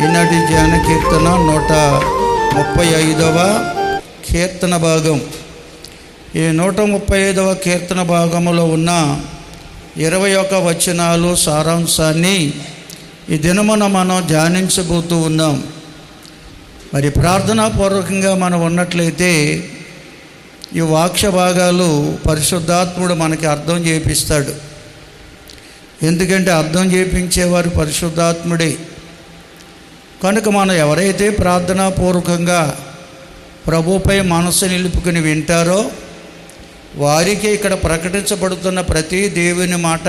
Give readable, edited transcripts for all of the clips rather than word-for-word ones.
ఈనాటి ధ్యాన కీర్తన 135వ కీర్తన భాగం. ఈ 135వ కీర్తన భాగములో ఉన్న 21 వచనాలు సారాంశాన్ని ఈ దినమున మనం ధ్యానించబోతూ ఉన్నాం. మరి ప్రార్థనాపూర్వకంగా మనం ఉన్నట్లయితే ఈ వాక్య భాగాలు పరిశుద్ధాత్ముడు మనకి అర్థం చేపిస్తాడు. ఎందుకంటే అర్థం చేయించేవారు పరిశుద్ధాత్ముడే. కనుక మనం ఎవరైతే ప్రార్థనాపూర్వకంగా ప్రభుపై మనసు నిలుపుకుని వింటారో వారికి ఇక్కడ ప్రకటించబడుతున్న ప్రతి దేవుని మాట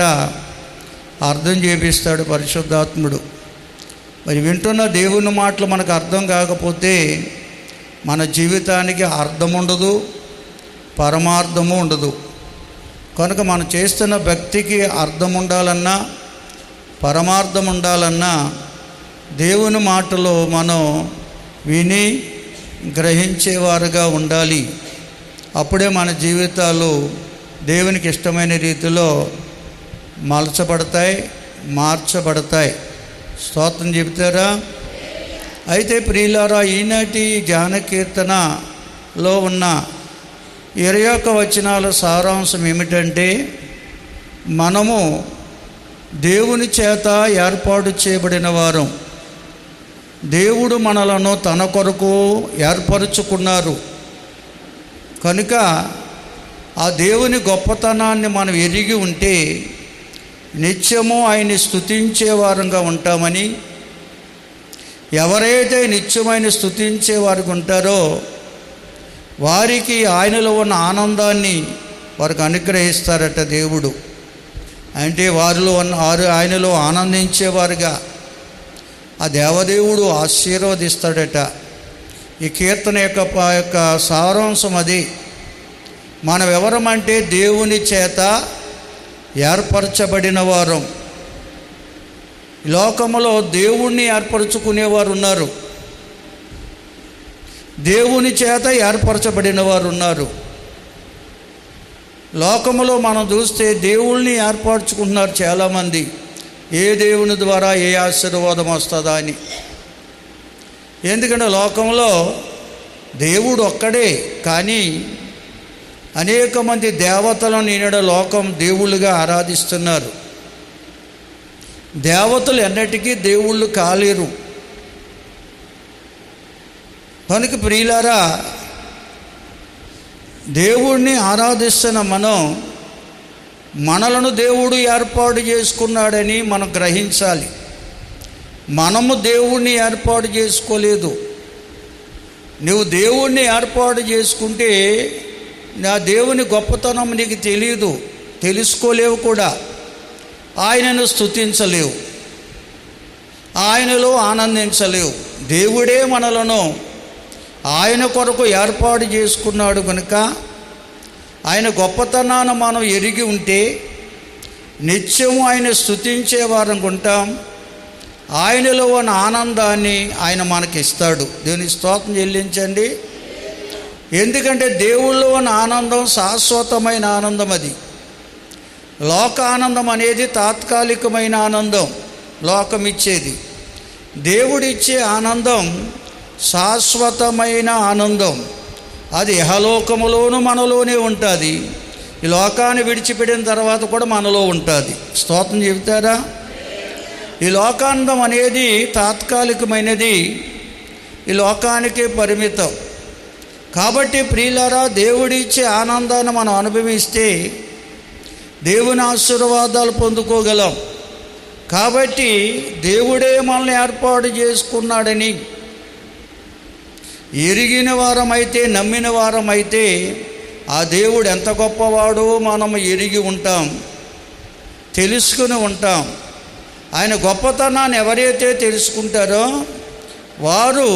అర్థం చేపిస్తాడు పరిశుద్ధాత్ముడు. మరి వింటున్న దేవుని మాటలు మనకు అర్థం కాకపోతే మన జీవితానికి అర్థం ఉండదు, పరమార్థము ఉండదు. కనుక మనం చేస్తున్న భక్తికి అర్థం ఉండాలన్నా, పరమార్థం ఉండాలన్నా దేవుని మాటలో మనం విని గ్రహించేవారుగా ఉండాలి. అప్పుడే మన జీవితాలు దేవునికి ఇష్టమైన రీతిలో మలచబడతాయి, మార్చబడతాయి. స్తోత్రం చెబుతారా? అయితే ప్రియులారా, ఈనాటి ధ్యాన కీర్తనలో ఉన్న 21 వచనాల సారాంశం ఏమిటంటే, మనము దేవుని చేత ఏర్పాటు చేయబడిన వారం. దేవుడు మనలను తన కొరకు ఏర్పరచుకున్నారు. కనుక ఆ దేవుని గొప్పతనాన్ని మనం ఎరిగి ఉంటే నిత్యము ఆయన్ని స్తుతించే వారంగా ఉంటామని, ఎవరైతే నిత్యమైన స్తుతించే వారికి ఉంటారో వారికి ఆయనలో ఉన్న ఆనందాన్ని వారికి అనుగ్రహిస్తారట దేవుడు. అంటే ఆయనలో ఆనందించేవారుగా ఆ దేవదేవుడు ఆశీర్వదిస్తాడట. ఈ కీర్తన యొక్క సారాంశం అది. మనం ఎవరమంటే దేవుని చేత ఏర్పరచబడిన వారం. లోకములో దేవుణ్ణి ఏర్పరచుకునేవారు ఉన్నారు, దేవుని చేత ఏర్పరచబడిన వారు ఉన్నారు. లోకములో మనం చూస్తే దేవుళ్ళని ఏర్పరచుకుంటున్నారు చాలామంది. ఏ దేవుని ద్వారా ఏ ఆశీర్వాదం వస్తుందా అని. ఎందుకంటే లోకంలో దేవుడు ఒక్కడే, కానీ అనేక మంది దేవతలను ఈనాడు లోకం దేవుళ్ళుగా ఆరాధిస్తున్నారు. దేవతలు ఎన్నటికీ దేవుళ్ళు కాలేరు. కనుక ప్రియులారా, దేవుణ్ణి ఆరాధిస్తున్న మనలను దేవుడు ఏర్పాటు చేసుకున్నాడని మనం గ్రహించాలి. మనము దేవుణ్ణి ఏర్పాటు చేసుకోలేదు. నువ్వు దేవుణ్ణి ఏర్పాటు చేసుకుంటే నా దేవుని గొప్పతనం నీకు తెలియదు, తెలుసుకోలేవు కూడా. ఆయనను స్తుతించలేవు, ఆయనలో ఆనందించలేవు. దేవుడే మనలను ఆయన కొరకు ఏర్పాటు చేసుకున్నాడు. కనుక ఆయన గొప్పతనాన్ని మనం ఎరిగి ఉంటే నిత్యము ఆయన స్తుతించే వారం ఉంటాం. ఆయనలో ఉన్న ఆనందాన్ని ఆయన మనకి ఇస్తాడు. దేవుని స్తోత్రం చెల్లించండి. ఎందుకంటే దేవుళ్ళో ఉన్న ఆనందం శాశ్వతమైన ఆనందం. అది లోక ఆనందం అనేది తాత్కాలికమైన ఆనందం, లోకం ఇచ్చేది. దేవుడిచ్చే ఆనందం శాశ్వతమైన ఆనందం. అది ఇహలోకములోను మనలోనే ఉంటుంది, ఈ లోకాన్ని విడిచిపెట్టిన తర్వాత కూడా మనలో ఉంటుంది. స్తోత్రం చెబుతారా? ఈ లోకానందం అనేది తాత్కాలికమైనది, ఈ లోకానికే పరిమితం. కాబట్టి ప్రియులారా, దేవుడిచ్చే ఆనందాన్ని మనం అనుభవిస్తే దేవుని ఆశీర్వాదాలు పొందుకోగలం. కాబట్టి దేవుడే మనల్ని ఏర్పాటు చేసుకున్నాడని ఎరిగిన వారమైతే, నమ్మిన వారమైతే ఆ దేవుడు ఎంత గొప్పవాడో మనము ఎరిగి ఉంటాం, తెలుసుకుని ఉంటాం. ఆయన గొప్పతనాన్ని ఎవరైతే తెలుసుకుంటారో వారు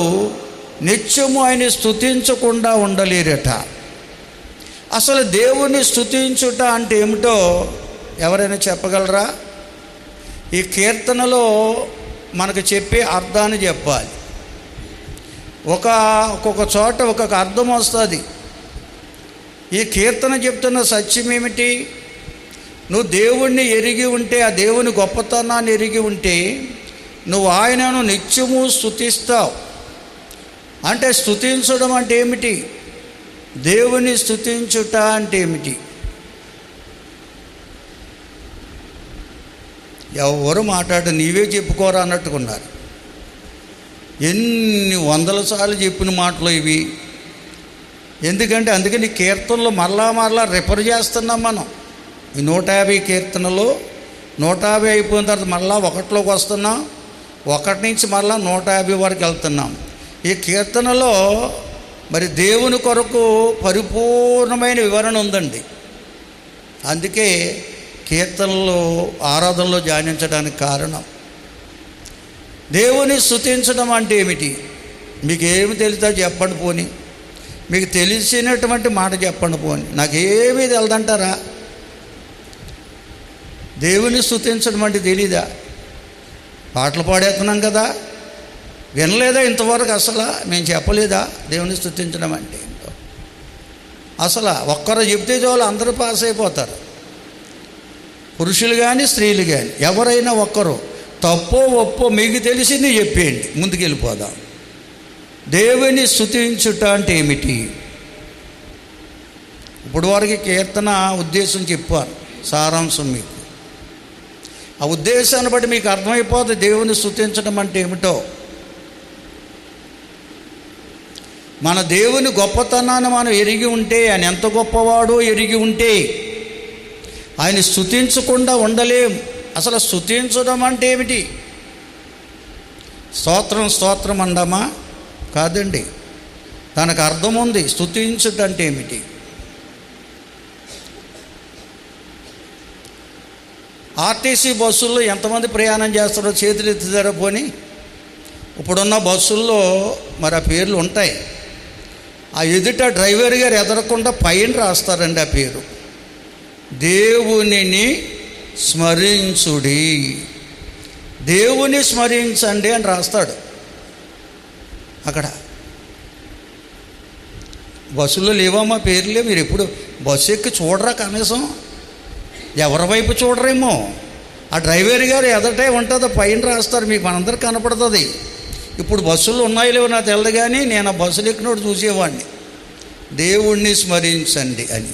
నిత్యము ఆయన స్తుతించకుండా ఉండలేరట. అసలు దేవుని స్తుతించుట అంటే ఏమిటో ఎవరైనా చెప్పగలరా? ఈ కీర్తనలో మనకు చెప్పే అర్థాన్ని చెప్పాలి. ఒక్కొక్క చోట ఒక్కొక్క అర్థం వస్తుంది. ఈ కీర్తన చెప్తున్న సత్యం ఏమిటి? నువ్వు దేవుణ్ణి ఎరిగి ఉంటే, ఆ దేవుని గొప్పతనాన్ని ఎరిగి ఉంటే నువ్వు ఆయనను నిత్యము స్తుతిస్తావు. అంటే స్తుతించడం అంటే ఏమిటి? దేవుని స్తుతించుట అంటే ఏమిటి? ఎవరు మాట్లాడ నీవే చెప్పుకోరా అన్నట్టుకున్నారు. ఎన్ని వందల సార్లు చెప్పిన మాటలు ఇవి. ఎందుకంటే అందుకని కీర్తనలు మరలా రిఫర్ చేస్తున్నాం మనం. ఈ 150 కీర్తనలు 150 అయిపోయిన తర్వాత మళ్ళా 1లోకి వస్తున్నాం. 1 నుంచి మళ్ళా 150 వరకు వెళ్తున్నాం. ఈ కీర్తనలో మరి దేవుని కొరకు పరిపూర్ణమైన వివరణ ఉందండి. అందుకే కీర్తనలు ఆరాధనలో ధ్యానించడానికి కారణం. దేవుని స్తుతించడం అంటే ఏమిటి? మీకు ఏమి తెలుసో చెప్పండి పోని. మీకు తెలిసినటువంటి మాట చెప్పండి పోని. నాకేమీ తెలదంటారా? దేవుని స్తుతించడం అంటే తెలీదా? పాటలు పాడేస్తున్నాం కదా, వినలేదా ఇంతవరకు? అసలు మేము చెప్పలేదా దేవుని స్తుతించడం అంటే ఏంటో? అసలు ఒక్కరు చెప్తే చాలు అందరూ పాస్ అయిపోతారు. పురుషులు కానీ స్త్రీలు కానీ ఎవరైనా ఒక్కరు తప్పో ఒప్పో మీకు తెలిసింది చెప్పేయండి, ముందుకెళ్ళిపోదాం. దేవుని స్తుతించుట అంటే ఏమిటి? ఇప్పుడు వరకు కీర్తన ఉద్దేశం చెప్పాను, సారాంశం మీకు. ఆ ఉద్దేశాన్ని బట్టి మీకు అర్థమైపోతుంది దేవుని స్తుతించడం అంటే ఏమిటో. మన దేవుని గొప్పతనాన్ని మనం ఎరిగి ఉంటే, ఆయన ఎంత గొప్పవాడో ఎరిగి ఉంటే ఆయన స్తుతించకుండా ఉండలేం. అసలు స్తుతించడం అంటే ఏమిటి? స్తోత్రం అండమా? కాదండి, దానికి అర్థం ఉంది. స్తుతించుట అంటే ఏమిటి? ఆర్టీసీ బస్సుల్లో ఎంతమంది ప్రయాణం చేస్తారో చేతులు ఎత్తుతారో పోని. ఇప్పుడున్న బస్సుల్లో మరి ఆ పేర్లు ఉంటాయి. ఆ ఎదుట డ్రైవర్ గారు ఎదరకుండా పైన రాస్తారండి ఆ పేరు, దేవునిని స్మరించుడి, దేవుని స్మరించండి అని రాస్తాడు అక్కడ. బస్సులో లేవమ్మా పేర్లే? మీరు ఎప్పుడు బస్సు ఎక్కి చూడరా? కనీసం ఎవరి వైపు చూడరేమో. ఆ డ్రైవర్ గారు ఎదటే ఉంటుంది, పైన రాస్తారు, మీకు మనందరికి కనపడుతుంది. ఇప్పుడు బస్సులు ఉన్నాయో లేవో నాకు తెలియదు, కానీ నేను ఆ బస్సులు ఎక్కినోడు చూసేవాడిని, దేవుణ్ణి స్మరించండి అని.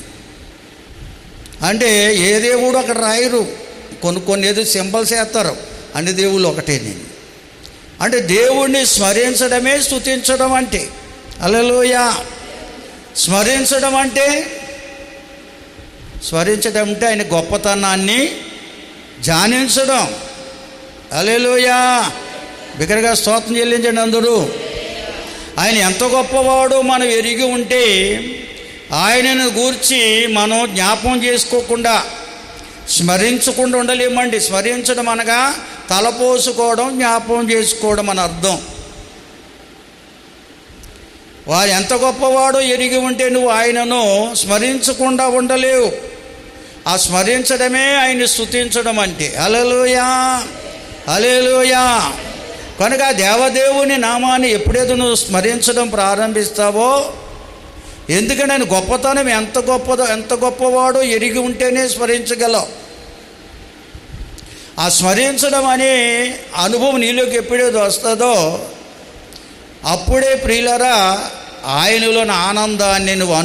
అంటే ఏ దేవుడు అక్కడ రాయరు, కొన్ని ఏదో సింబల్స్ వేస్తారు, అన్ని దేవుళ్ళు ఒకటే. నేను అంటే దేవుణ్ణి స్మరించడమే స్తుతించడం అంటే. హల్లెలూయా. స్మరించడం అంటే ఆయన గొప్పతనాన్ని ధ్యానించడం. హల్లెలూయా. బిగ్గరగా స్తోత్రం చెల్లించండి అందరూ. ఆయన ఎంత గొప్పవాడో మనం ఎరిగి ఉంటే ఆయనను గూర్చి మనం జ్ఞాపకం చేసుకోకుండా, స్మరించకుండా ఉండలేమండి. స్మరించడం అనగా తలపోసుకోవడం, జ్ఞాపకం చేసుకోవడం అని అర్థం. వారు ఎంత గొప్పవాడో ఎరిగి ఉంటే నువ్వు ఆయనను స్మరించకుండా ఉండలేవు. ఆ స్మరించడమే ఆయన్ని స్తుతించడం అంటే. హల్లెలూయా, హల్లెలూయా. కనుక దేవదేవుని నామాన్ని ఎప్పుడైతే నువ్వు స్మరించడం ప్రారంభిస్తావో, ఎందుకంటే ఆయన గొప్పతనం ఎంత గొప్పవాడో ఎరిగి ఉంటేనే స్మరించగలవు. ఆ స్మరించడం అనే అనుభవం నీలోకి ఎప్పుడైతే వస్తుందో అప్పుడే ప్రియులరా ఆయనలోని ఆనందాన్ని నువ్వు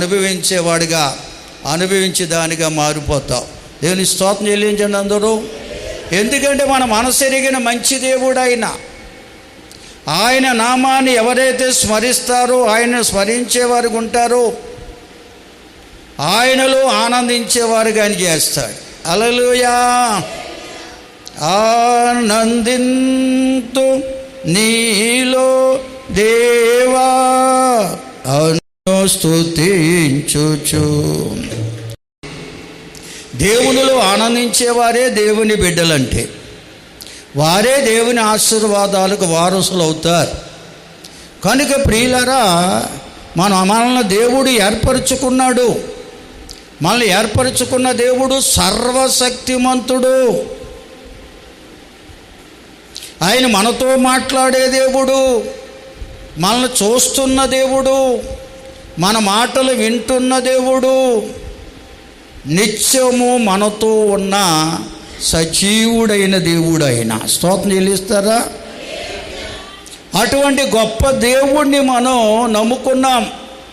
అనుభవించేదానిగా మారిపోతావు. దేవుని స్తోత్రం చెల్లించండి అందరూ. ఎందుకంటే మన మనసు ఎరిగిన మంచి దేవుడు ఆయన నామాన్ని ఎవరైతే స్మరిస్తారో, ఆయన స్మరించేవారు ఉంటారో ఆయనలో ఆనందించేవారుగా ఆయన చేస్తాడు. హల్లెలూయా. ఆనందింతు నీలో దేవా స్తుతించుచు. దేవునిలో ఆనందించేవారే దేవుని బిడ్డలంటే. వారే దేవుని ఆశీర్వాదాలకు వారసులు అవుతారు. కనుక ప్రియులరా, మనల్ని దేవుడు ఏర్పరచుకున్నాడు. మనల్ని ఏర్పరచుకున్న దేవుడు సర్వశక్తిమంతుడు. ఆయన మనతో మాట్లాడే దేవుడు, మనల్ని చూస్తున్న దేవుడు, మన మాటలు వింటున్న దేవుడు, నిత్యము మనతో ఉన్న సజీవుడైన దేవుడు ఆయన. స్తోత్రం చెల్లిస్తారా? అటువంటి గొప్ప దేవుణ్ణి మనం నమ్ముకున్నాం.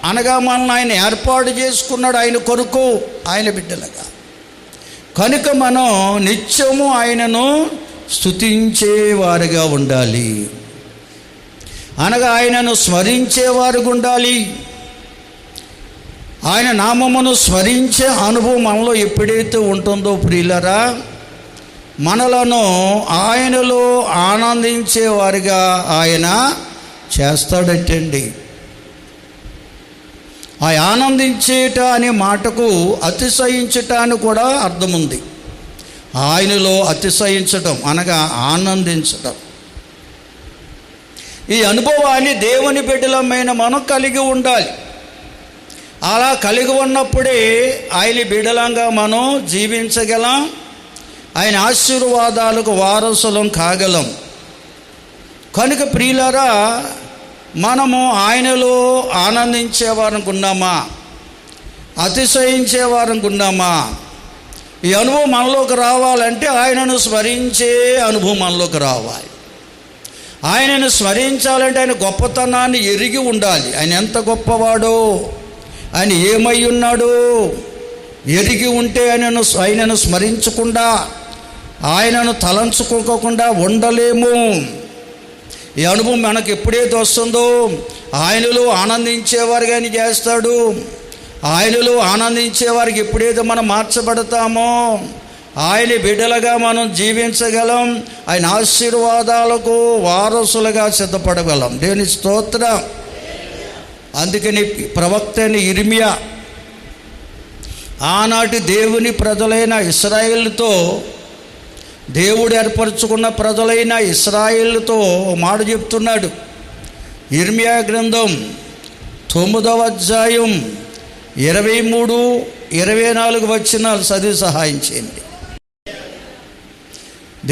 అనగా మనల్ని ఆయన ఏర్పాటు చేసుకున్నాడు ఆయన కొరకు, ఆయన బిడ్డలుగా. కనుక మనం నిత్యము ఆయనను స్తుతించేవారుగా ఉండాలి. అనగా ఆయనను స్మరించేవారుగా ఉండాలి. ఆయన నామమును స్మరించే అనుభవం మనలో ఎప్పుడైతే ఉంటుందో ప్రియులరా, మనలను ఆయనలో ఆనందించేవారిగా ఆయన చేస్తాడటండి. ఆ ఆనందించేట అనే మాటకు అతిశయించట అని కూడా అర్థం ఉంది. ఆయనలో అతిశయించటం అనగా ఆనందించటం. ఈ అనుభవాన్ని దేవుని బిడ్డలమైన మనం కలిగి ఉండాలి. అలా కలిగి ఉన్నప్పుడే ఆయన బిడ్డలంగా మనం జీవించగలం, ఆయన ఆశీర్వాదాలకు వారసులం కాగలం. కనుక ప్రియులారా, మనము ఆయనలో ఆనందించేవారికి ఉన్నామా, అతిశయించేవారికి ఉన్నామా? ఈ అనుభవం మనలోకి రావాలంటే ఆయనను స్మరించే అనుభవం మనలోకి రావాలి. ఆయనను స్మరించాలంటే ఆయన గొప్పతనాన్ని ఎరిగి ఉండాలి. ఆయన ఎంత గొప్పవాడో, ఆయన ఏమై ఉన్నాడో ఎరిగి ఉంటే ఆయనను స్మరించకుండా, ఆయనను తలంచుకోకుండా ఉండలేము. ఈ అనుభవం మనకు ఎప్పుడైతే వస్తుందో ఆయనలో ఆనందించేవారికి ఆయన చేస్తాడు. ఆయనలో ఆనందించేవారికి ఎప్పుడైతే మనం మార్చబడతామో ఆయన బిడ్డలుగా మనం జీవించగలం, ఆయన ఆశీర్వాదాలకు వారసులుగా సిద్ధపడగలం. దేవుని స్తోత్రం. అందుకని ప్రవక్త అయిన ఇర్మియా ఆనాటి దేవుని ప్రజలైన ఇశ్రాయేలుతో, దేవుడు ఏర్పరచుకున్న ప్రజలైన ఇశ్రాయేలుతో మాట చెప్తున్నాడు. ఇర్మియా గ్రంథం 9వ అధ్యాయం 23, 24 వచనాలు చదివి సహాయం చేయండి.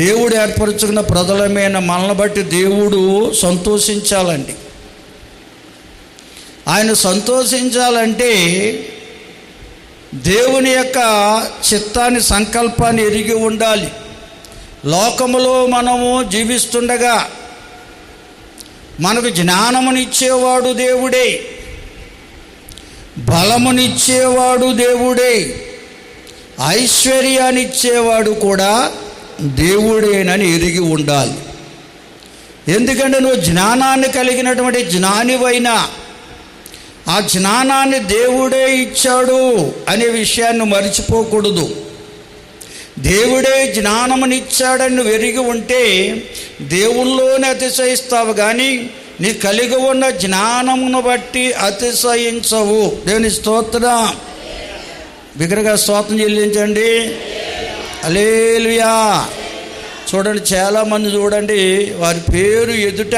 దేవుడు ఏర్పరచుకున్న ప్రజలమైన మనల్ని బట్టి దేవుడు సంతోషించాలండి. ఆయన సంతోషించాలంటే దేవుని యొక్క చిత్తాన్ని, సంకల్పాన్ని ఎరిగి ఉండాలి. లోకములో మనము జీవిస్తుండగా మనకు జ్ఞానమునిచ్చేవాడు దేవుడే, బలమునిచ్చేవాడు దేవుడే, ఐశ్వర్యాన్నిచ్చేవాడు కూడా దేవుడేనని ఎరిగి ఉండాలి. ఎందుకంటే నువ్వు జ్ఞానాన్ని కలిగినటువంటి జ్ఞానివైనా ఆ జ్ఞానాన్ని దేవుడే ఇచ్చాడు అనే విషయాన్ని మర్చిపోకూడదు. దేవుడే జ్ఞానమునిచ్చాడని నువ్వు ఎరిగి ఉంటే దేవుల్లోనే అతిశయిస్తావు, కానీ నీ కలిగి ఉన్న జ్ఞానమును బట్టి అతిశయించవు. దేవుని స్తోత్రం. బిగ్గరగా స్తోత్రం చెల్లించండి. హల్లెలూయా. చూడండి, చాలామంది చూడండి, వారి పేరు ఎదుట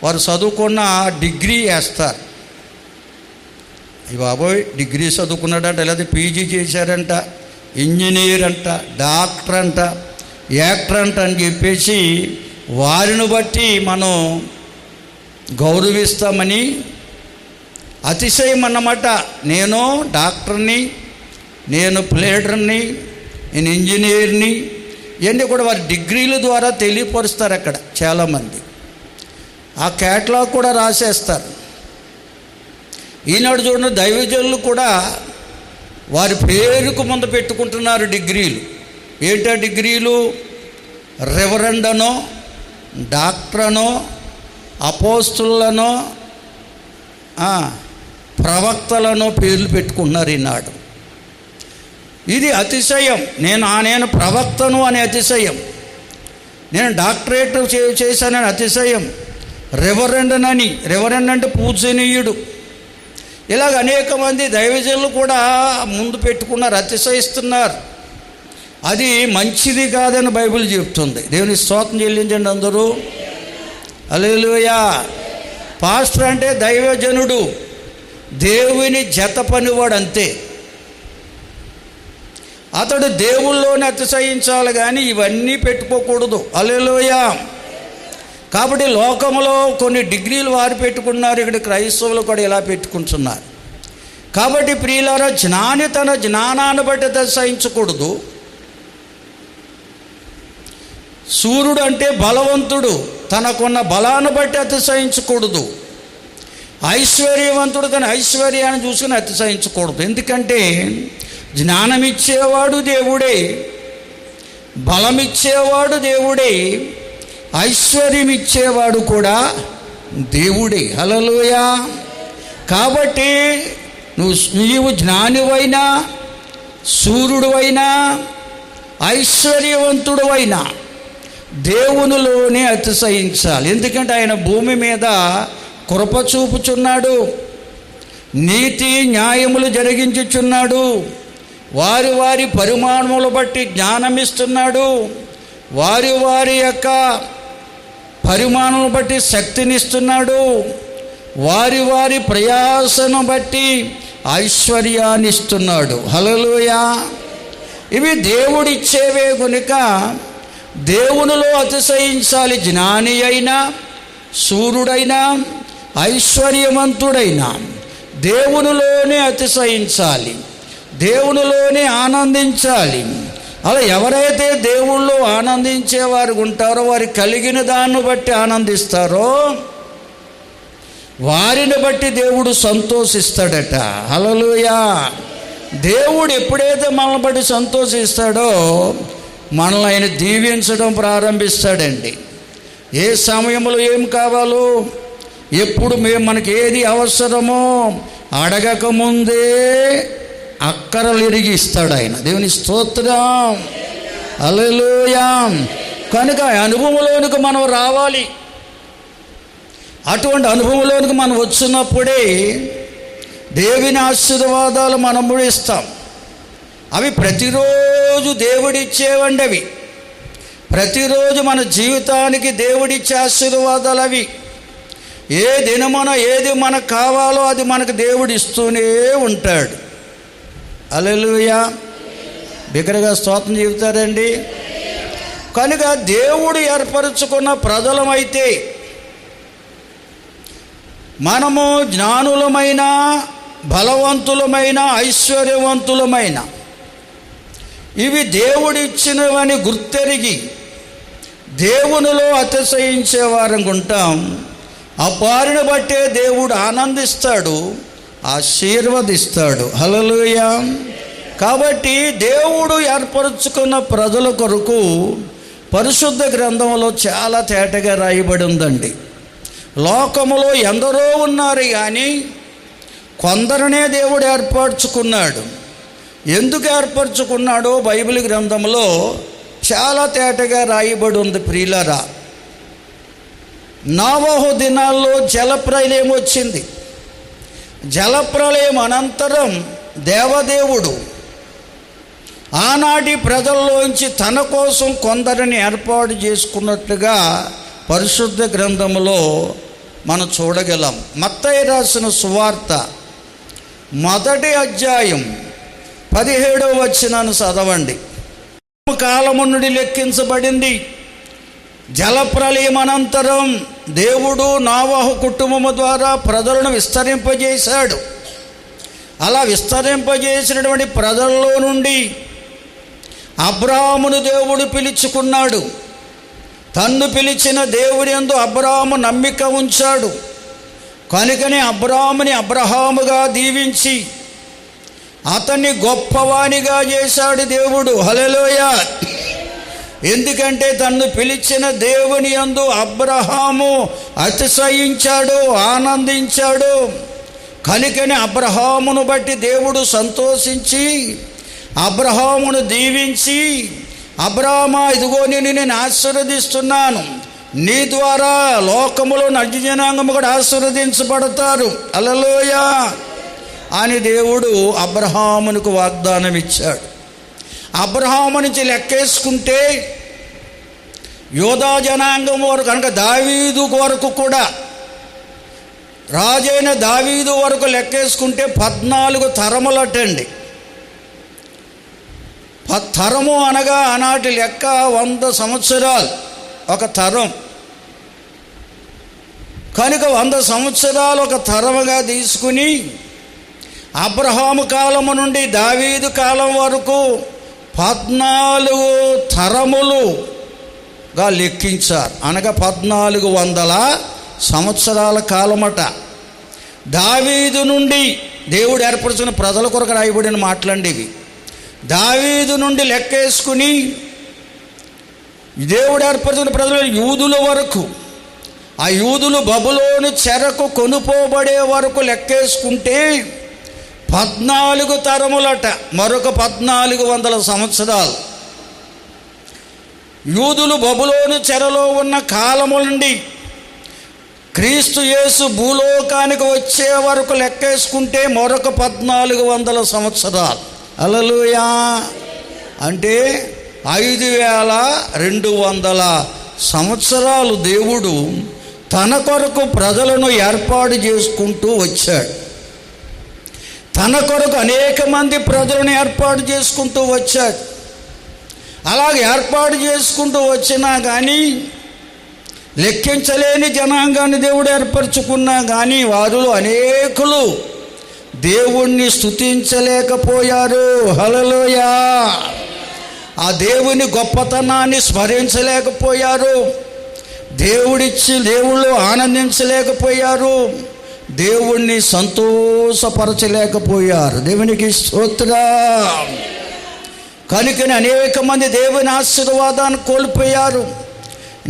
వారు చదువుకున్న డిగ్రీ వేస్తారు. ఈ బాబోయ్ డిగ్రీ చదువుకున్నాడంట, లేదా పీజీ చేశారంట, ఇంజనీర్ అంట, డాక్టర్ అంట, యాక్టర్ అంట అని చెప్పేసి వారిని బట్టి మనం గౌరవిస్తామని అతిశయం అన్నమాట. నేను డాక్టర్ని, నేను ప్లేడర్ని, నేను ఇంజనీర్ని, ఇవన్నీ కూడా వారి డిగ్రీల ద్వారా తెలియపరుస్తారు. అక్కడ చాలామంది ఆ క్యాటలాగ్ కూడా రాసేస్తారు. ఈనాడు చూడండి, దైవజనులు కూడా వారి పేరుకు ముందు పెట్టుకుంటున్నారు డిగ్రీలు. ఏంటా డిగ్రీలు? రెవరెండ్ అనో, డాక్టర్ అనో, అపోస్తులనో, ప్రవక్తలనో పేర్లు పెట్టుకుంటున్నారు ఈనాడు. ఇది అతిశయం. నేను ప్రవక్తను అనే అతిశయం, నేను డాక్టరేట్ చేశానని అతిశయం, రెవరెండ్ అంటే పూజనీయుడు. ఇలాగ అనేక మంది దైవజనులు కూడా ముందు పెట్టుకున్నారు, అతిశయిస్తున్నారు. అది మంచిది కాదని బైబిల్ చెప్తుంది. దేవుని స్తోత్రం చెల్లించండి అందరూ. హల్లెలూయా. పాస్టర్ అంటే దైవజనుడు, దేవుని జత పనివాడు, అంతే. అతడు దేవుల్లోనే అతిశయించాలి, కానీ ఇవన్నీ పెట్టుకోకూడదు. హల్లెలూయా. కాబట్టి లోకంలో కొన్ని డిగ్రీలు వారు పెట్టుకున్నారు, ఇక్కడ క్రైస్తవులు కూడా ఇలా పెట్టుకుంటున్నారు. కాబట్టి ప్రియులారా, జ్ఞాని తన జ్ఞానాన్ని బట్టి అతిశయించకూడదు. సూర్యుడు అంటే బలవంతుడు, తనకున్న బలాన్ని బట్టి అతిశయించకూడదు. ఐశ్వర్యవంతుడు తన ఐశ్వర్యాన్ని చూసుకుని అతిశయించకూడదు. ఎందుకంటే జ్ఞానమిచ్చేవాడు దేవుడే, బలమిచ్చేవాడు దేవుడే, ఐశ్వర్యం ఇచ్చేవాడు కూడా దేవుడే. హల్లెలూయా. కాబట్టి నీవు జ్ఞానివైనా, సూర్యుడువైనా, ఐశ్వర్యవంతుడువైనా దేవునిలోనే అతిశయించాలి. ఎందుకంటే ఆయన భూమి మీద కృప చూపుచున్నాడు, నీతి న్యాయములు జరిగించుచున్నాడు, వారి వారి పరిమాణములు బట్టి జ్ఞానమిస్తున్నాడు, వారి వారి యొక్క పరిమాణములు బట్టి శక్తినిస్తున్నాడు, వారి వారి ప్రయాసను బట్టి ఐశ్వర్యాన్ని ఇస్తున్నాడు. హల్లెలూయా. ఇవి దేవుడిచ్చేవే కనుక దేవునిలో అతిశయించాలి. జ్ఞాని అయినా, సూర్యుడైనా, ఐశ్వర్యవంతుడైనా దేవునిలోనే అతిశయించాలి, దేవునిలోనే ఆనందించాలి. అలా ఎవరైతే దేవుళ్ళు ఆనందించేవారు ఉంటారో, వారు కలిగిన దాన్ని బట్టి ఆనందిస్తారో వారిని బట్టి దేవుడు సంతోషిస్తాడట. హల్లెలూయా. దేవుడు ఎప్పుడైతే మనల్ని బట్టి సంతోషిస్తాడో మనల్ని ఆయన దీవించడం ప్రారంభిస్తాడండి. ఏ సమయంలో ఏం కావాలో, ఎప్పుడు మనకి ఏది అవసరమో అడగకముందే అక్కరలు ఎరిగి ఇస్తాడు ఆయన. దేవుని స్తోత్రం. హల్లెలూయా. కనుక అనుభవంలోనికి మనం రావాలి. అటువంటి అనుభవంలోనికి మనం వచ్చినప్పుడే దేవుని ఆశీర్వాదాలు మనం ఇస్తాం. అవి ప్రతిరోజు దేవుడిచ్చేవండి. అవి ప్రతిరోజు మన జీవితానికి దేవుడిచ్చే ఆశీర్వాదాలు అవి. ఏ దినమున ఏది మనకు కావాలో అది మనకు దేవుడు ఇస్తూనే ఉంటాడు. హల్లెలూయా. బిగ్గరగా స్తోత్రం చెబుతారండి. కనుక దేవుడు ఏర్పరచుకున్న ప్రజలమైతే మనము జ్ఞానులమైన, బలవంతులమైన, ఐశ్వర్యవంతులమైన ఇవి దేవుడిచ్చినవని గుర్తెరిగి దేవునిలో అతిశయించేవారం ఉంటాం. ఆ వారిని బట్టే దేవుడు ఆనందిస్తాడు, ఆశీర్వదిస్తాడు. హల్లెలూయా. కాబట్టి దేవుడు ఏర్పరచుకున్న ప్రజల కొరకు పరిశుద్ధ గ్రంథంలో చాలా తేటగా రాయబడి ఉందండి. లోకములో ఎందరో ఉన్నారు కానీ కొందరినే దేవుడు ఏర్పరచుకున్నాడు. ఎందుకు ఏర్పరచుకున్నాడో బైబిల్ గ్రంథంలో చాలా తేటగా రాయబడి ఉంది. ప్రియులారా, నోవహు దినాల్లో జలప్రలయం వచ్చింది. జలప్రలయం అనంతరం దేవదేవుడు ఆనాటి ప్రజల్లోంచి తన కోసం కొందరిని ఏర్పాటు చేసుకున్నట్లుగా పరిశుద్ధ గ్రంథంలో మనం చూడగలం. మత్తయి రాసిన సువార్త 1వ అధ్యాయం 17వ వచనాన్ని చదవండి. కాలము నుండి లెక్కించబడింది. జలప్రలయం అనంతరం దేవుడు నోవహు కుటుంబము ద్వారా ప్రజలను విస్తరింపజేశాడు. అలా విస్తరింపజేసినటువంటి ప్రజల్లో నుండి అబ్రాహామును దేవుడు పిలుచుకున్నాడు. తన్ను పిలిచిన దేవుని యందు అబ్రాహాము నమ్మిక ఉంచాడు. కనుకనే అబ్రాహాముని అబ్రహాముగా దీవించి అతన్ని గొప్పవానిగా చేశాడు దేవుడు. హల్లెలూయా. ఎందుకంటే తన్ను పిలిచిన దేవుని యందు అబ్రహాము అతిశయించాడు, ఆనందించాడు. కనుకనే అబ్రహామును బట్టి దేవుడు సంతోషించి అబ్రహామును దీవించి, అబ్రహామా, ఇదిగో నేను ఆశీర్వదిస్తున్నాను, నీ ద్వారా లోకములో నజ జనాంగము కూడా ఆశీర్వదించబడతారు. హల్లెలూయా అని దేవుడు అబ్రహామునకు వాగ్దానం ఇచ్చాడు. అబ్రహాము నుంచి లెక్కేసుకుంటే యోధా జనాంగం వరకు, కనుక దావీదు వరకు కూడా, రాజైన దావీదు వరకు లెక్కేసుకుంటే 14 తరములటండి. తరము అనగా ఆనాటి లెక్క 100 సంవత్సరాలు ఒక తరం. కనుక 100 సంవత్సరాలు ఒక తరముగా తీసుకుని అబ్రహాము కాలము నుండి దావీదు కాలం వరకు 14 తరములు గా లెక్కించారు. అనగా 1400 సంవత్సరాల కాలమట. దావీదు నుండి దేవుడు ఏర్పరచిన ప్రజల కొరకు రాయబడిన మాటలండివి. దావీదు నుండి లెక్కేసుకుని దేవుడు ఏర్పరచిన ప్రజలు యూదుల వరకు, ఆ యూదులు బబులోను చెరకు కొనుపోబడే వరకు లెక్కేసుకుంటే 14 తరములట. మరొక 1400 సంవత్సరాలు యూదులు బబులోను చెరలో ఉన్న కాలము నుండి క్రీస్తు యేసు భూలోకానికి వచ్చే వరకు లెక్కేసుకుంటే మరొక 1400 సంవత్సరాలు. హల్లెలూయా. అంటే 5200 సంవత్సరాలు దేవుడు తన కొరకు ప్రజలను ఏర్పాటు చేసుకుంటూ వచ్చాడు. తన కొరకు అనేక మంది ప్రజలను ఏర్పాటు చేసుకుంటూ వచ్చాడు. అలాగే ఏర్పాటు చేసుకుంటూ వచ్చినా కానీ, లెక్కించలేని జనాంగాన్ని దేవుడు ఏర్పరచుకున్నా కానీ వారిలో అనేకులు దేవుణ్ణి స్తుతించలేకపోయారు. హల్లెలూయా. ఆ దేవుని గొప్పతనాన్ని స్మరించలేకపోయారు. దేవుళ్ళు ఆనందించలేకపోయారు. దేవుణ్ణి సంతోషపరచలేకపోయారు. దేవునికి స్తోత్రం. కనుకని అనేక మంది దేవుని ఆశీర్వాదాన్ని కోల్పోయారు,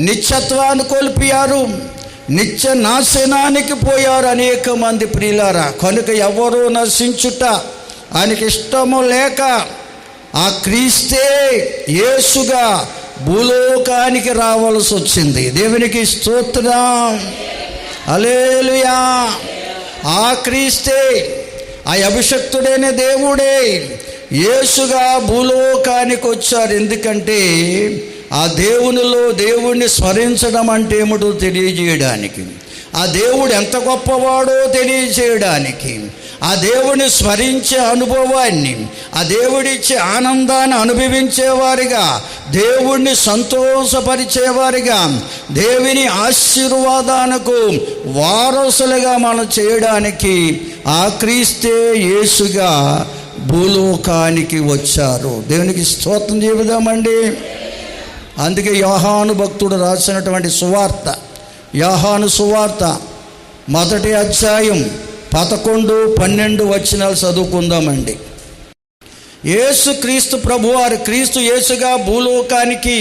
నిత్యత్వాన్ని కోల్పోయారు, నిత్య నాశనానికి పోయారు అనేక మంది ప్రియులారా. కనుక ఎవరూ నశించుట ఆయనకి ఇష్టము లేక ఆ క్రీస్తే యేసుగా భూలోకానికి రావాల్సి వచ్చింది. దేవునికి స్తోత్రం. హల్లెలూయా. ఆ క్రీస్తే, ఆ అభిషక్తుడైన దేవుడే యేసుగా భూలోకానికి వచ్చారు. ఎందుకంటే ఆ దేవుణ్ణి స్మరించడం అంటే ఏమిటో తెలియజేయడానికి, ఆ దేవుడు ఎంత గొప్పవాడో తెలియజేయడానికి, ఆ దేవుని స్మరించే అనుభవాన్ని, ఆ దేవుడిచ్చే ఆనందాన్ని అనుభవించేవారిగా, దేవుణ్ణి సంతోషపరిచేవారిగా, దేవుని ఆశీర్వాదాలకు వారసులుగా మనం చేయడానికి ఆ క్రీస్తే యేసుగా భూలోకానికి వచ్చారు. దేవునికి స్తోత్రం చెబుదామండి. అందుకే యోహాను భక్తుడు రాసినటువంటి సువార్త, యోహాను సువార్త 1వ అధ్యాయం 11-12 వచనాలు చదువుకుందామండి. యేసు క్రీస్తు ప్రభువారు క్రీస్తు యేసుగా భూలోకానికి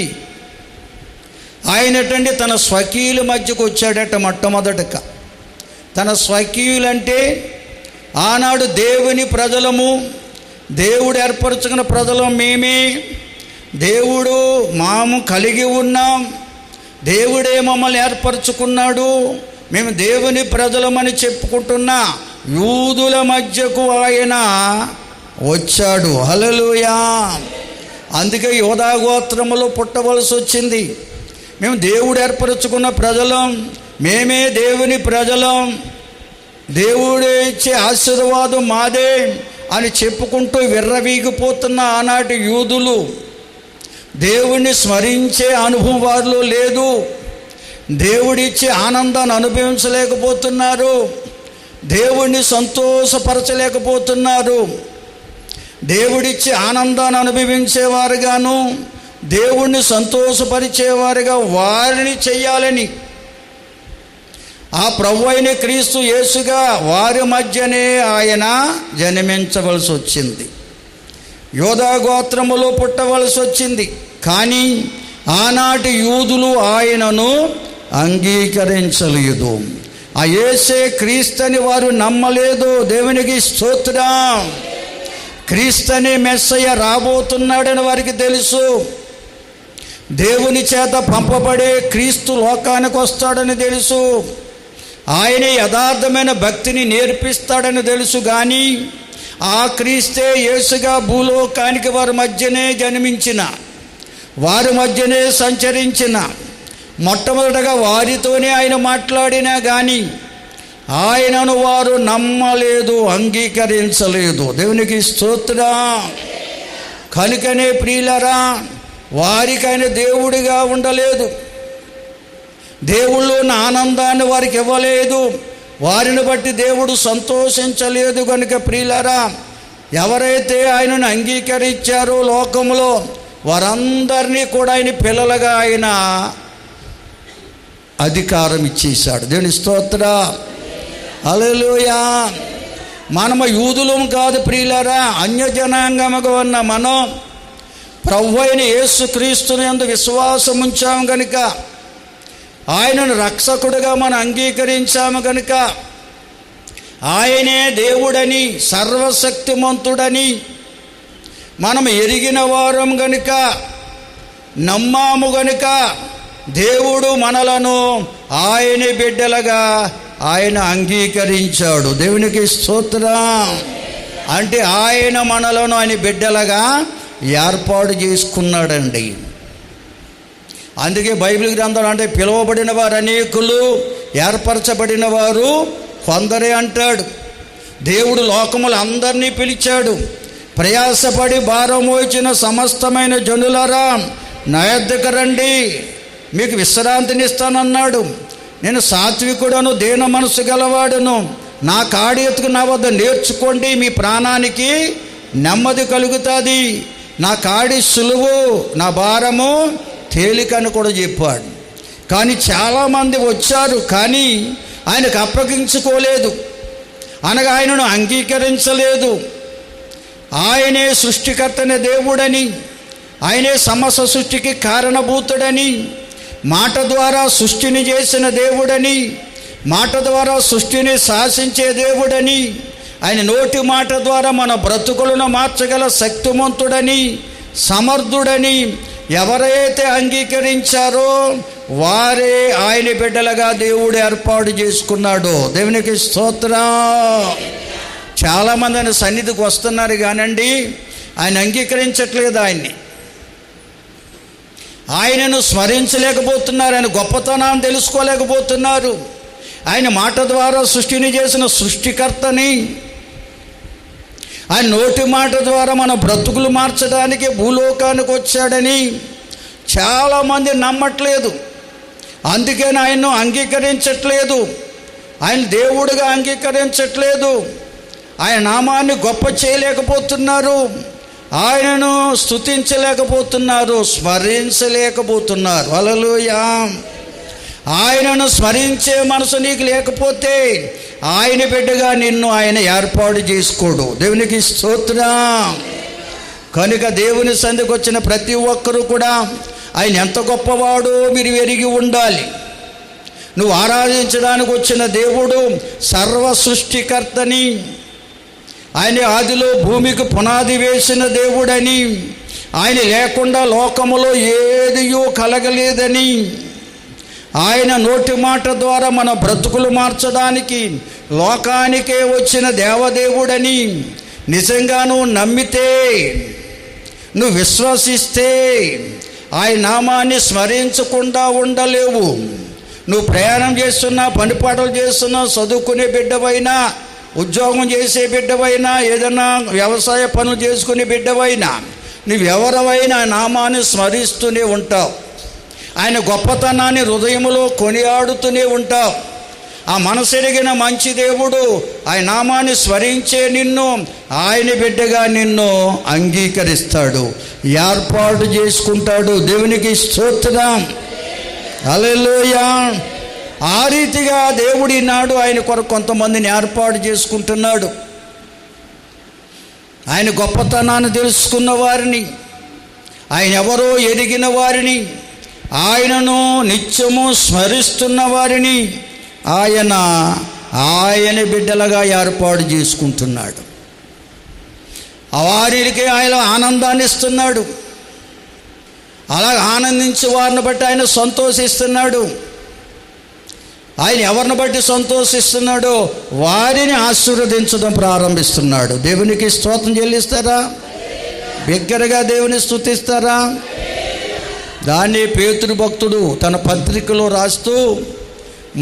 ఆయనటండి తన స్వకీయుల మధ్యకు వచ్చాడట. మొట్టమొదటగా తన స్వకీయులంటే ఆనాడు దేవుని ప్రజలము, దేవుడు ఏర్పరచుకున్న ప్రజలం మేమే. దేవుడు మాము కలిగి ఉన్నాం, దేవుడే మమ్మల్ని ఏర్పరచుకున్నాడు, మేము దేవుని ప్రజలమని చెప్పుకుంటున్నా యూదుల మధ్యకు ఆయన వచ్చాడు. హల్లెలూయా. అందుకే యోధా గోత్రములో పుట్టవలసి వచ్చింది. మేము దేవుడు ఏర్పరచుకున్న ప్రజలం, మేమే దేవుని ప్రజలం, దేవుడే ఇచ్చే ఆశీర్వాదం మాదే అని చెప్పుకుంటూ విర్రవీగిపోతున్న ఆనాటి యూదులు దేవుణ్ణి స్మరించే అనుభవం వారిలో లేదు. దేవుడిచ్చే ఆనందాన్ని అనుభవించలేకపోతున్నారు, దేవుణ్ణి సంతోషపరచలేకపోతున్నారు. దేవుడిచ్చే ఆనందాన్ని అనుభవించేవారుగాను, దేవుణ్ణి సంతోషపరిచేవారుగా వారిని చెయ్యాలని ఆ ప్రభు అయిన క్రీస్తు యేసుగా వారి మధ్యనే ఆయన జన్మించవలసి వచ్చింది. యోధా గోత్రములో పుట్టవలసి వచ్చింది. కానీ ఆనాటి యూదులు ఆయనను అంగీకరించలేదు. ఆ యేసే క్రీస్తుని వారు నమ్మలేదు. దేవునికి స్తోత్రం. క్రీస్తుని మెస్సయ్య రాబోతున్నాడని వారికి తెలుసు. దేవుని చేత పంపబడే క్రీస్తు లోకానికి వస్తాడని తెలుసు. ఆయన యథార్థమైన భక్తిని నేర్పిస్తాడని తెలుసు. కానీ ఆ క్రీస్తే యేసుగా భూలోకానికి వారి మధ్యనే జన్మించిన, వారి మధ్యనే సంచరించిన, మొట్టమొదటగా వారితోనే ఆయన మాట్లాడినా కానీ ఆయనను వారు నమ్మలేదు, అంగీకరించలేదు. దేవునికి స్తోత్రం. కనుకనే ప్రియులరా, వారికి ఆయన దేవుడిగా ఉండలేదు, దేవుళ్ళు ఉన్న ఆనందాన్ని వారికి ఇవ్వలేదు, వారిని బట్టి దేవుడు సంతోషించలేదు. కనుక ప్రియులారా, ఎవరైతే ఆయనను అంగీకరించారో లోకంలో వారందరినీ కూడా ఆయన పిల్లలుగా ఆయన అధికారం ఇచ్చేశాడు. దేవుని స్తోత్రం, హల్లెలూయా. మనము యూదులం కాదు ప్రియులారా, అన్యజనాంగముగా ఉన్న మనం ప్రభువైన యేసుక్రీస్తుని యందు విశ్వాసం ఉంచాము కనుక, ఆయనను రక్షకుడిగా మనం అంగీకరించాము కనుక, ఆయనే దేవుడని సర్వశక్తిమంతుడని మనం ఎరిగిన వారం గనుక, నమ్మాము గనుక, దేవుడు మనలను ఆయన బిడ్డలుగా ఆయన అంగీకరించాడు. దేవునికి స్తోత్రం. అంటే ఆయన మనలను ఆయన బిడ్డలుగా ఏర్పాటు చేసుకున్నాడండి. అందుకే బైబిల్ గ్రంథం అంటే పిలువబడిన వారు అనేకులు, ఏర్పరచబడిన వారు కొందరే అంటాడు. దేవుడు లోకములు అందరినీ పిలిచాడు. ప్రయాసపడి భారం మోచిన సమస్తమైన జనులారా నా యొద్దకు రండి, మీకు విశ్రాంతినిస్తానన్నాడు. నేను సాత్వికుడను, దీన మనసు గలవాడును, నా కాడి ఎత్తుకు నా వద్ద నేర్చుకోండి, మీ ప్రాణానికి నెమ్మది కలుగుతుంది. నా కాడి సులువు, నా భారము తేలికని కూడా చెప్పాడు. కానీ చాలామంది వచ్చారు, కానీ ఆయనకు అప్పగించుకోలేదు, అనగా ఆయనను అంగీకరించలేదు. ఆయనే సృష్టికర్తనే దేవుడని, ఆయనే సమస్త సృష్టికి కారణభూతుడని, మాట ద్వారా సృష్టిని చేసిన దేవుడని, మాట ద్వారా సృష్టిని శాసించే దేవుడని, ఆయన నోటి మాట ద్వారా మన బ్రతుకులను మార్చగల శక్తిమంతుడని, సమర్థుడని ఎవరైతే అంగీకరించారో వారే ఆయన బిడ్డలుగా దేవుడు ఏర్పాటు చేసుకున్నాడు. దేవునికి స్తోత్రం. చాలామంది ఆయన సన్నిధికి వస్తున్నారు కానండి, ఆయన అంగీకరించట్లేదు. ఆయనను స్మరించలేకపోతున్నారు, ఆయన గొప్పతనాన్ని తెలుసుకోలేకపోతున్నారు. ఆయన మాట ద్వారా సృష్టిని చేసిన సృష్టికర్తని, ఆయన నోటి మాట ద్వారా మన బ్రతుకులు మార్చడానికి భూలోకానికి వచ్చాడని చాలామంది నమ్మట్లేదు. అందుకని ఆయన్ను అంగీకరించట్లేదు, ఆయన దేవుడిగా అంగీకరించట్లేదు, ఆయన నామాన్ని గొప్ప చేయలేకపోతున్నారు, ఆయనను స్తుతించలేకపోతున్నారు, స్మరించలేకపోతున్నారు. హల్లెలూయా. ఆయనను స్మరించే మనసు నీకు లేకపోతే ఆయన బిడ్డగా నిన్ను ఆయన ఏర్పాటు చేసుకోడు. దేవునికి స్తోత్రం. కనుక దేవుని సంధికి వచ్చిన ప్రతి ఒక్కరూ కూడా ఆయన ఎంత గొప్పవాడో మీరు ఎరిగి ఉండాలి. నువ్వు ఆరాధించడానికి వచ్చిన దేవుడు సర్వ సృష్టికర్తని, ఆయన ఆదిలో భూమికి పునాది వేసిన దేవుడని, ఆయన లేకుండా లోకములో ఏదియో కలగలేదని, ఆయన నోటి మాట ద్వారా మన బ్రతుకులు మార్చడానికి లోకానికే వచ్చిన దేవదేవుడని నిజంగా నువ్వు నమ్మితే, నువ్వు విశ్వసిస్తే ఆయన నామాన్ని స్మరించకుండా ఉండలేవు. నువ్వు ప్రయాణం చేస్తున్నా, పనిపాటలు చేస్తున్నా, చదువుకునే బిడ్డవైనా, ఉద్యోగం చేసే బిడ్డవైనా, ఏదైనా వ్యవసాయ పనులు చేసుకునే బిడ్డవైనా, నువ్వెవరవైనా ఆయన నామాన్ని స్మరిస్తూనే ఉంటావు. ఆయన గొప్పతనాన్ని హృదయంలో కొనియాడుతూనే ఉంటావు. ఆ మనసెరిగిన మంచి దేవుడు ఆయన నామాన్ని స్మరించే నిన్ను ఆయన బిడ్డగా నిన్ను అంగీకరిస్తాడు, ఏర్పాటు చేసుకుంటాడు. దేవునికి స్తోత్రం. హల్లెలూయా. ఆ రీతిగా దేవుడి నాడు ఆయన కొరకు కొంతమందిని ఏర్పాటు చేసుకుంటున్నాడు. ఆయన గొప్పతనాన్ని తెలుసుకున్న వారిని, ఆయన ఎవరో ఎరిగిన వారిని, ఆయనను నిత్యము స్మరిస్తున్న వారిని ఆయన బిడ్డలుగా ఏర్పాటు చేసుకుంటున్నాడు. వారికి ఆయన ఆనందాన్ని ఇస్తున్నాడు. అలా ఆనందించే వారిని బట్టి ఆయన సంతోషిస్తున్నాడు. ఆయన ఎవరిని బట్టి సంతోషిస్తున్నాడో వారిని ఆశీర్వదించడం ప్రారంభిస్తున్నాడు. దేవునికి స్తోత్రం చెల్లిస్తారా? బిగ్గరగా దేవుని స్తుతిస్తారా? దాన్ని పేతురు భక్తుడు తన పత్రికలో రాస్తూ,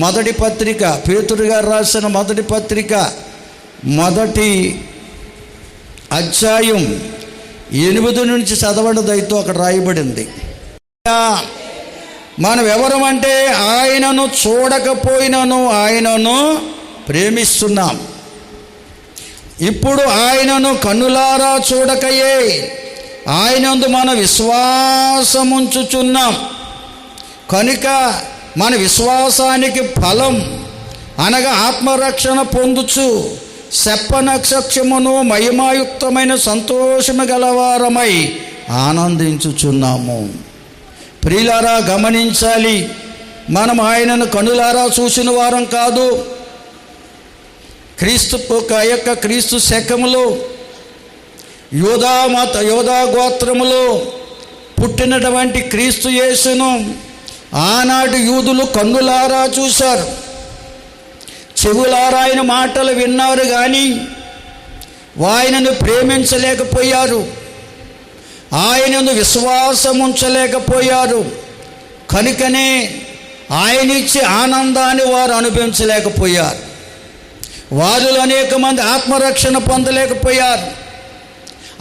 మొదటి పత్రిక, పేతురు గారు రాసిన మొదటి పత్రిక, మొదటి అధ్యాయం 8 నుంచి చదవండి. దయతో అక్కడ రాయబడింది, మనం ఎవరమంటే ఆయనను చూడకపోయినను ఆయనను ప్రేమిస్తున్నాం. ఇప్పుడు ఆయనను కన్నులారా చూడకయే ఆయనందు మన విశ్వాసముంచుచున్నాం కనుక మన విశ్వాసానికి ఫలం అనగా ఆత్మరక్షణ పొందుచు శప్పనక్షమును మహిమాయుక్తమైన సంతోషము గలవారమై ఆనందించుచున్నాము. ప్రియులారా, గమనించాలి, మనం ఆయనను కనులారా చూసిన వారం కాదు. క్రీస్తు శకములో యోధా గోత్రములో పుట్టినటువంటి క్రీస్తు యేసును ఆనాటి యూదులు కన్నులారా చూశారు, చెవులారా ఆయన మాటలు విన్నారు, కానీ ఆయనను ప్రేమించలేకపోయారు, ఆయనను విశ్వాసం ఉంచలేకపోయారు. కనుకనే ఆయన ఇచ్చే ఆనందాన్ని వారు అనుభవించలేకపోయారు. వారిలో అనేక మంది ఆత్మరక్షణ పొందలేకపోయారు.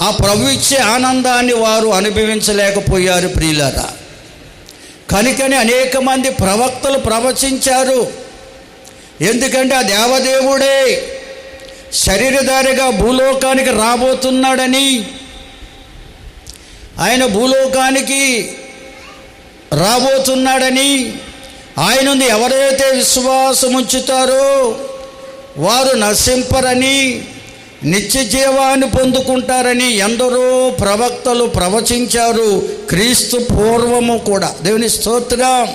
ఆ ప్రభు ఇచ్చే ఆనందాన్ని వారు అనుభవించలేకపోయారు. ప్రియులారా, కనుకనే అనేక మంది ప్రవక్తలు ప్రవచించారు. ఎందుకంటే ఆ దేవదేవుడే శరీరధారిగా భూలోకానికి రాబోతున్నాడని, ఆయన భూలోకానికి రాబోతున్నాడని, ఆయన ఎవరైతే విశ్వాసం ఉంచుతారో వారు నశింపరని, నిత్య జీవాన్ని పొందుకుంటారని ఎందరో ప్రవక్తలు ప్రవచించారు. క్రీస్తు పూర్వము కూడా. దేవుని స్తోత్రం.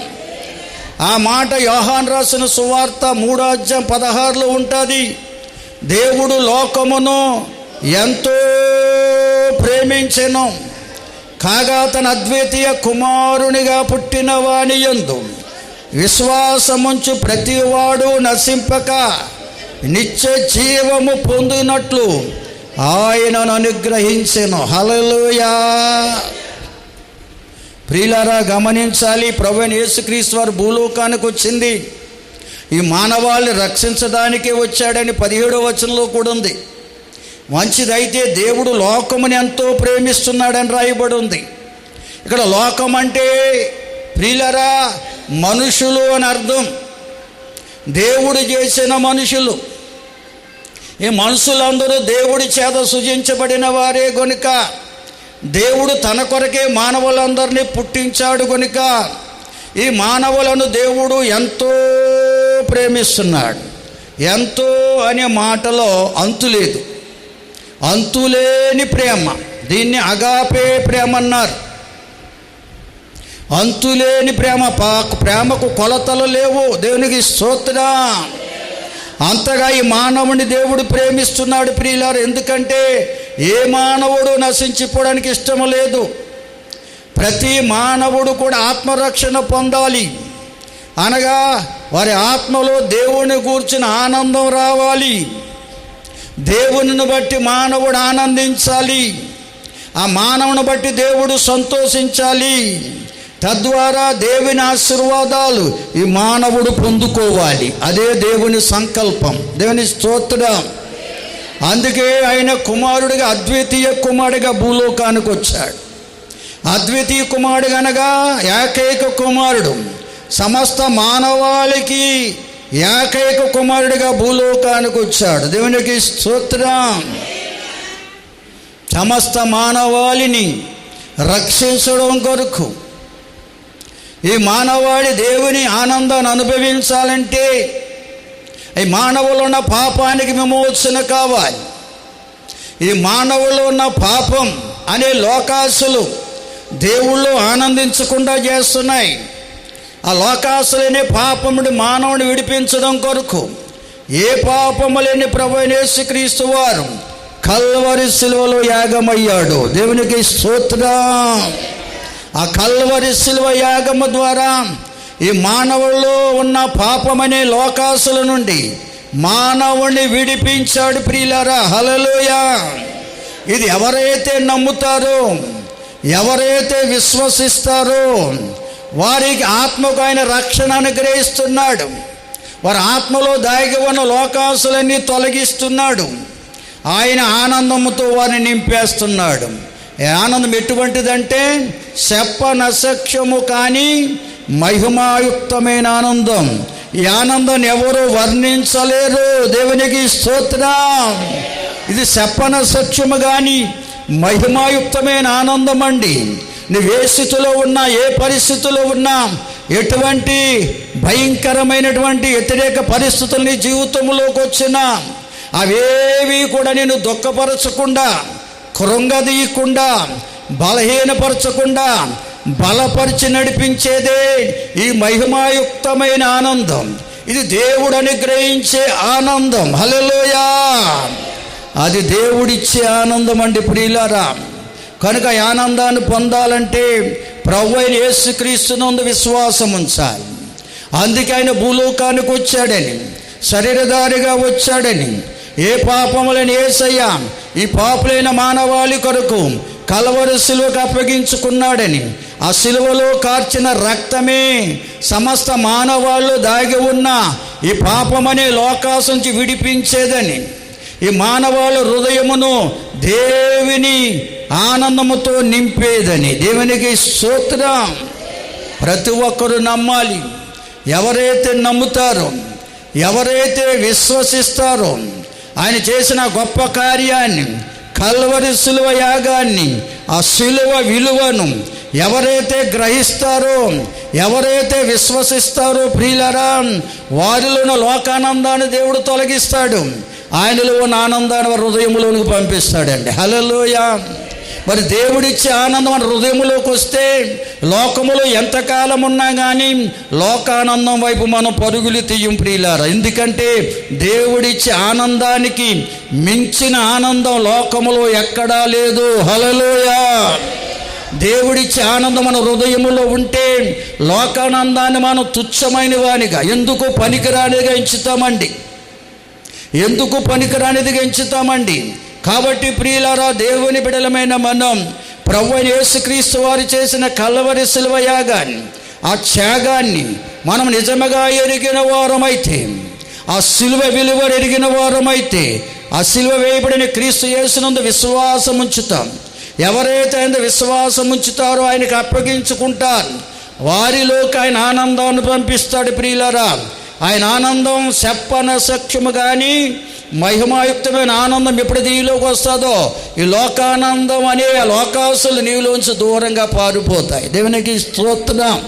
ఆ మాట యోహాను రాసిన సువార్త 3:16 ఉంటుంది. దేవుడు లోకమును ఎంతో ప్రేమించెను, కాగా తన అద్వితీయ కుమారునిగా పుట్టిన వాని యందు విశ్వాసముంచు ప్రతివాడు నశింపక నిత్య జీవము పొందినట్లు ఆయనను అనుగ్రహించెను. హల్లెలూయా. ప్రియులారా, గమనించాలి, ప్రభువైన యేసుక్రీస్తు వారు భూలోకానికి వచ్చింది ఈ మానవాళిని రక్షించడానికే వచ్చాడని 17వ వచనంలో కూడా ఉంది. మంచిదైతే దేవుడు లోకముని ఎంతో ప్రేమిస్తున్నాడని రాయబడి ఉంది. ఇక్కడ లోకం అంటే ప్రియులారా మనుషులు అని అర్థం. దేవుడు చేసిన మనుషులు. ఈ మనుషులందరూ దేవుడి చేత సృజించబడిన వారే గనుక, దేవుడు తన కొరకే మానవులందరినీ పుట్టించాడు గనుక ఈ మానవులను దేవుడు ఎంతో ప్రేమిస్తున్నాడు. ఎంతో అనే మాటలో అంతులేదు, అంతులేని ప్రేమ. దీన్ని అగాపే ప్రేమ అన్నారు. అంతులేని ప్రేమ. ప్రేమకు కొలతలు లేవు. దేవునికి స్తోత్రం. అంతగా ఈ మానవుని దేవుడు ప్రేమిస్తున్నాడు ప్రియులారు. ఎందుకంటే ఏ మానవుడు నశించిపోవడానికి ఇష్టం లేదు. ప్రతి మానవుడు కూడా ఆత్మరక్షణ పొందాలి, అనగా వారి ఆత్మలో దేవుని గూర్చిన ఆనందం రావాలి. దేవుని బట్టి మానవుడు ఆనందించాలి, ఆ మానవుని బట్టి దేవుడు సంతోషించాలి. తద్వారా దేవుని ఆశీర్వాదాలు ఈ మానవుడు పొందుకోవాలి. అదే దేవుని సంకల్పం. దేవుని స్తోత్రం. అందుకే ఆయన కుమారుడిగా, అద్వితీయ కుమారుడిగా భూలోకానికి వచ్చాడు. అద్వితీయ కుమారుడు అనగా ఏకైక కుమారుడు. సమస్త మానవాళికి ఏకైక కుమారుడిగా భూలోకానికి వచ్చాడు. దేవునికి స్తోత్రం. సమస్త మానవాళిని రక్షించడం కొరకు ఈ మానవాళి దేవుని ఆనందాన్ని అనుభవించాలంటే ఈ మానవులో ఉన్న పాపానికి విమోచన కావాలి. ఈ మానవులో ఉన్న పాపం అనే లోకాసులు దేవుళ్ళు ఆనందించకుండా చేస్తున్నాయి. ఆ లోకాసులనే పాపముడి మానవుని విడిపించడం కొరకు ఏ పాపము లేని ప్రభువైన యేసుక్రీస్తు వారు కల్వరి శిలువలో యాగమయ్యాడు. దేవునికి స్తోత్రం. ఆ కల్వరి శిలువ యాగము ద్వారా ఈ మానవుల్లో ఉన్న పాపమనే లోకాసుల నుండి మానవుని విడిపించాడు ప్రియులారా. హల్లెలూయా. ఇది ఎవరైతే నమ్ముతారో, ఎవరైతే విశ్వసిస్తారో వారికి ఆత్మకు ఆయన రక్షణ అనుగ్రహిస్తున్నాడు. వారి ఆత్మలో దాగి ఉన్న లోకాసులన్నీ తొలగిస్తున్నాడు. ఆయన ఆనందముతో వారిని నింపేస్తున్నాడు. ఈ ఆనందం ఎటువంటిదంటే చెప్పనసఖ్యము కానీ మహిమాయుక్తమైన ఆనందం. ఈ ఆనందాన్ని ఎవరు వర్ణించలేరు. దేవునికి స్తోత్రం. ఇది చెప్పనసఖ్యము కానీ మహిమాయుక్తమైన ఆనందం అండి. నువ్వు ఏ స్థితిలో ఉన్నా, ఏ పరిస్థితిలో ఉన్నా, ఎటువంటి భయంకరమైనటువంటి వ్యతిరేక పరిస్థితులు నీ జీవితంలోకి వచ్చినా అవేవి కూడా నేను దుఃఖపరచకుండా, కృంగదీయకుండా, బలహీనపరచకుండా బలపరిచి నడిపించేదే ఈ మహిమాయుక్తమైన ఆనందం. ఇది దేవుడు అనుగ్రహించే ఆనందం. హల్లెలూయా! అది దేవుడిచ్చే ఆనందం అండి ప్రియులారా. కనుక ఈ ఆనందాన్ని పొందాలంటే ప్రభువైన యేసుక్రీస్తునందు విశ్వాసం ఉంచాలి. అందుకే ఆయన భూలోకానికి వచ్చాడని, శరీరధారిగా వచ్చాడని, ఏ పాపములని యేసయ్య ఈ పాపులైన మానవాళి కొరకు కల్వరి శిలువకు అప్పగించుకున్నాడని, ఆ శిలువలో కార్చిన రక్తమే సమస్త మానవాళ్ళు దాగి ఉన్న ఈ పాపమనే లోకాసు నుంచి విడిపించేదని, ఈ మానవాళ్ళ హృదయమును దేవుని ఆనందముతో నింపేదని. దేవునికి స్తోత్రం. ప్రతి ఒక్కరూ నమ్మాలి. ఎవరైతే నమ్ముతారో, ఎవరైతే విశ్వసిస్తారో, ఆయన చేసిన గొప్ప కార్యాన్ని, కల్వరి శిలువ యాగాన్ని, ఆ శిలువ విలువను ఎవరైతే గ్రహిస్తారో, ఎవరైతే విశ్వసిస్తారో ప్రియులారా, వారిలోని లోకానందాన్ని దేవుడు తొలగిస్తాడు. ఆయనలో ఉన్న ఆనందాన్ని వారి హృదయంలోనికి పంపిస్తాడండి. హల్లెలూయా! మరి దేవుడిచ్చే ఆనందం మన హృదయంలోకి వస్తే లోకములో ఎంతకాలం ఉన్నా కానీ లోకానందం వైపు మనం పరుగులు తీయం ప్రియులారా. ఎందుకంటే దేవుడిచ్చే ఆనందానికి మించిన ఆనందం లోకములో ఎక్కడా లేదు. హల్లెలూయా! దేవుడిచ్చే ఆనందం మన హృదయములో ఉంటే లోకానందాన్ని మనం తుచ్చమైన వానిగా, ఎందుకు పనికిరానిదిగా ఎంచుతామండి. ఎందుకు పనికిరానిదిగా ఎంచుతామండి. కాబట్టి ప్రియులారా, దేవుని బిడ్డలమైన మనం ప్రభువైన యేసుక్రీస్తు వారు చేసిన కల్వరి శిలువ యాగాన్ని, ఆ త్యాగాన్ని మనం నిజముగా ఎరిగిన వారమైతే, ఆ శిలువ విలువ ఎరిగిన వారమైతే, ఆ శిలువ వేయబడిన క్రీస్తు యేసునందు విశ్వాసం ఉంచుతాం. ఎవరైతే ఆయన విశ్వాసం ఉంచుతారో, ఆయనకు అప్పగించుకుంటారు, వారిలోకి ఆయన ఆనందాన్ని పంపిస్తాడు. ప్రియులారా, ఆయన ఆనందం చెప్పన సఖ్యము కానీ మహిమాయుక్తమైన ఆనందం ఎప్పుడు నీలోకి వస్తుందో ఈ లోకానందం అనే లోకాసులు నీలోంచి దూరంగా పారిపోతాయి. దేవునికి స్తోత్రం.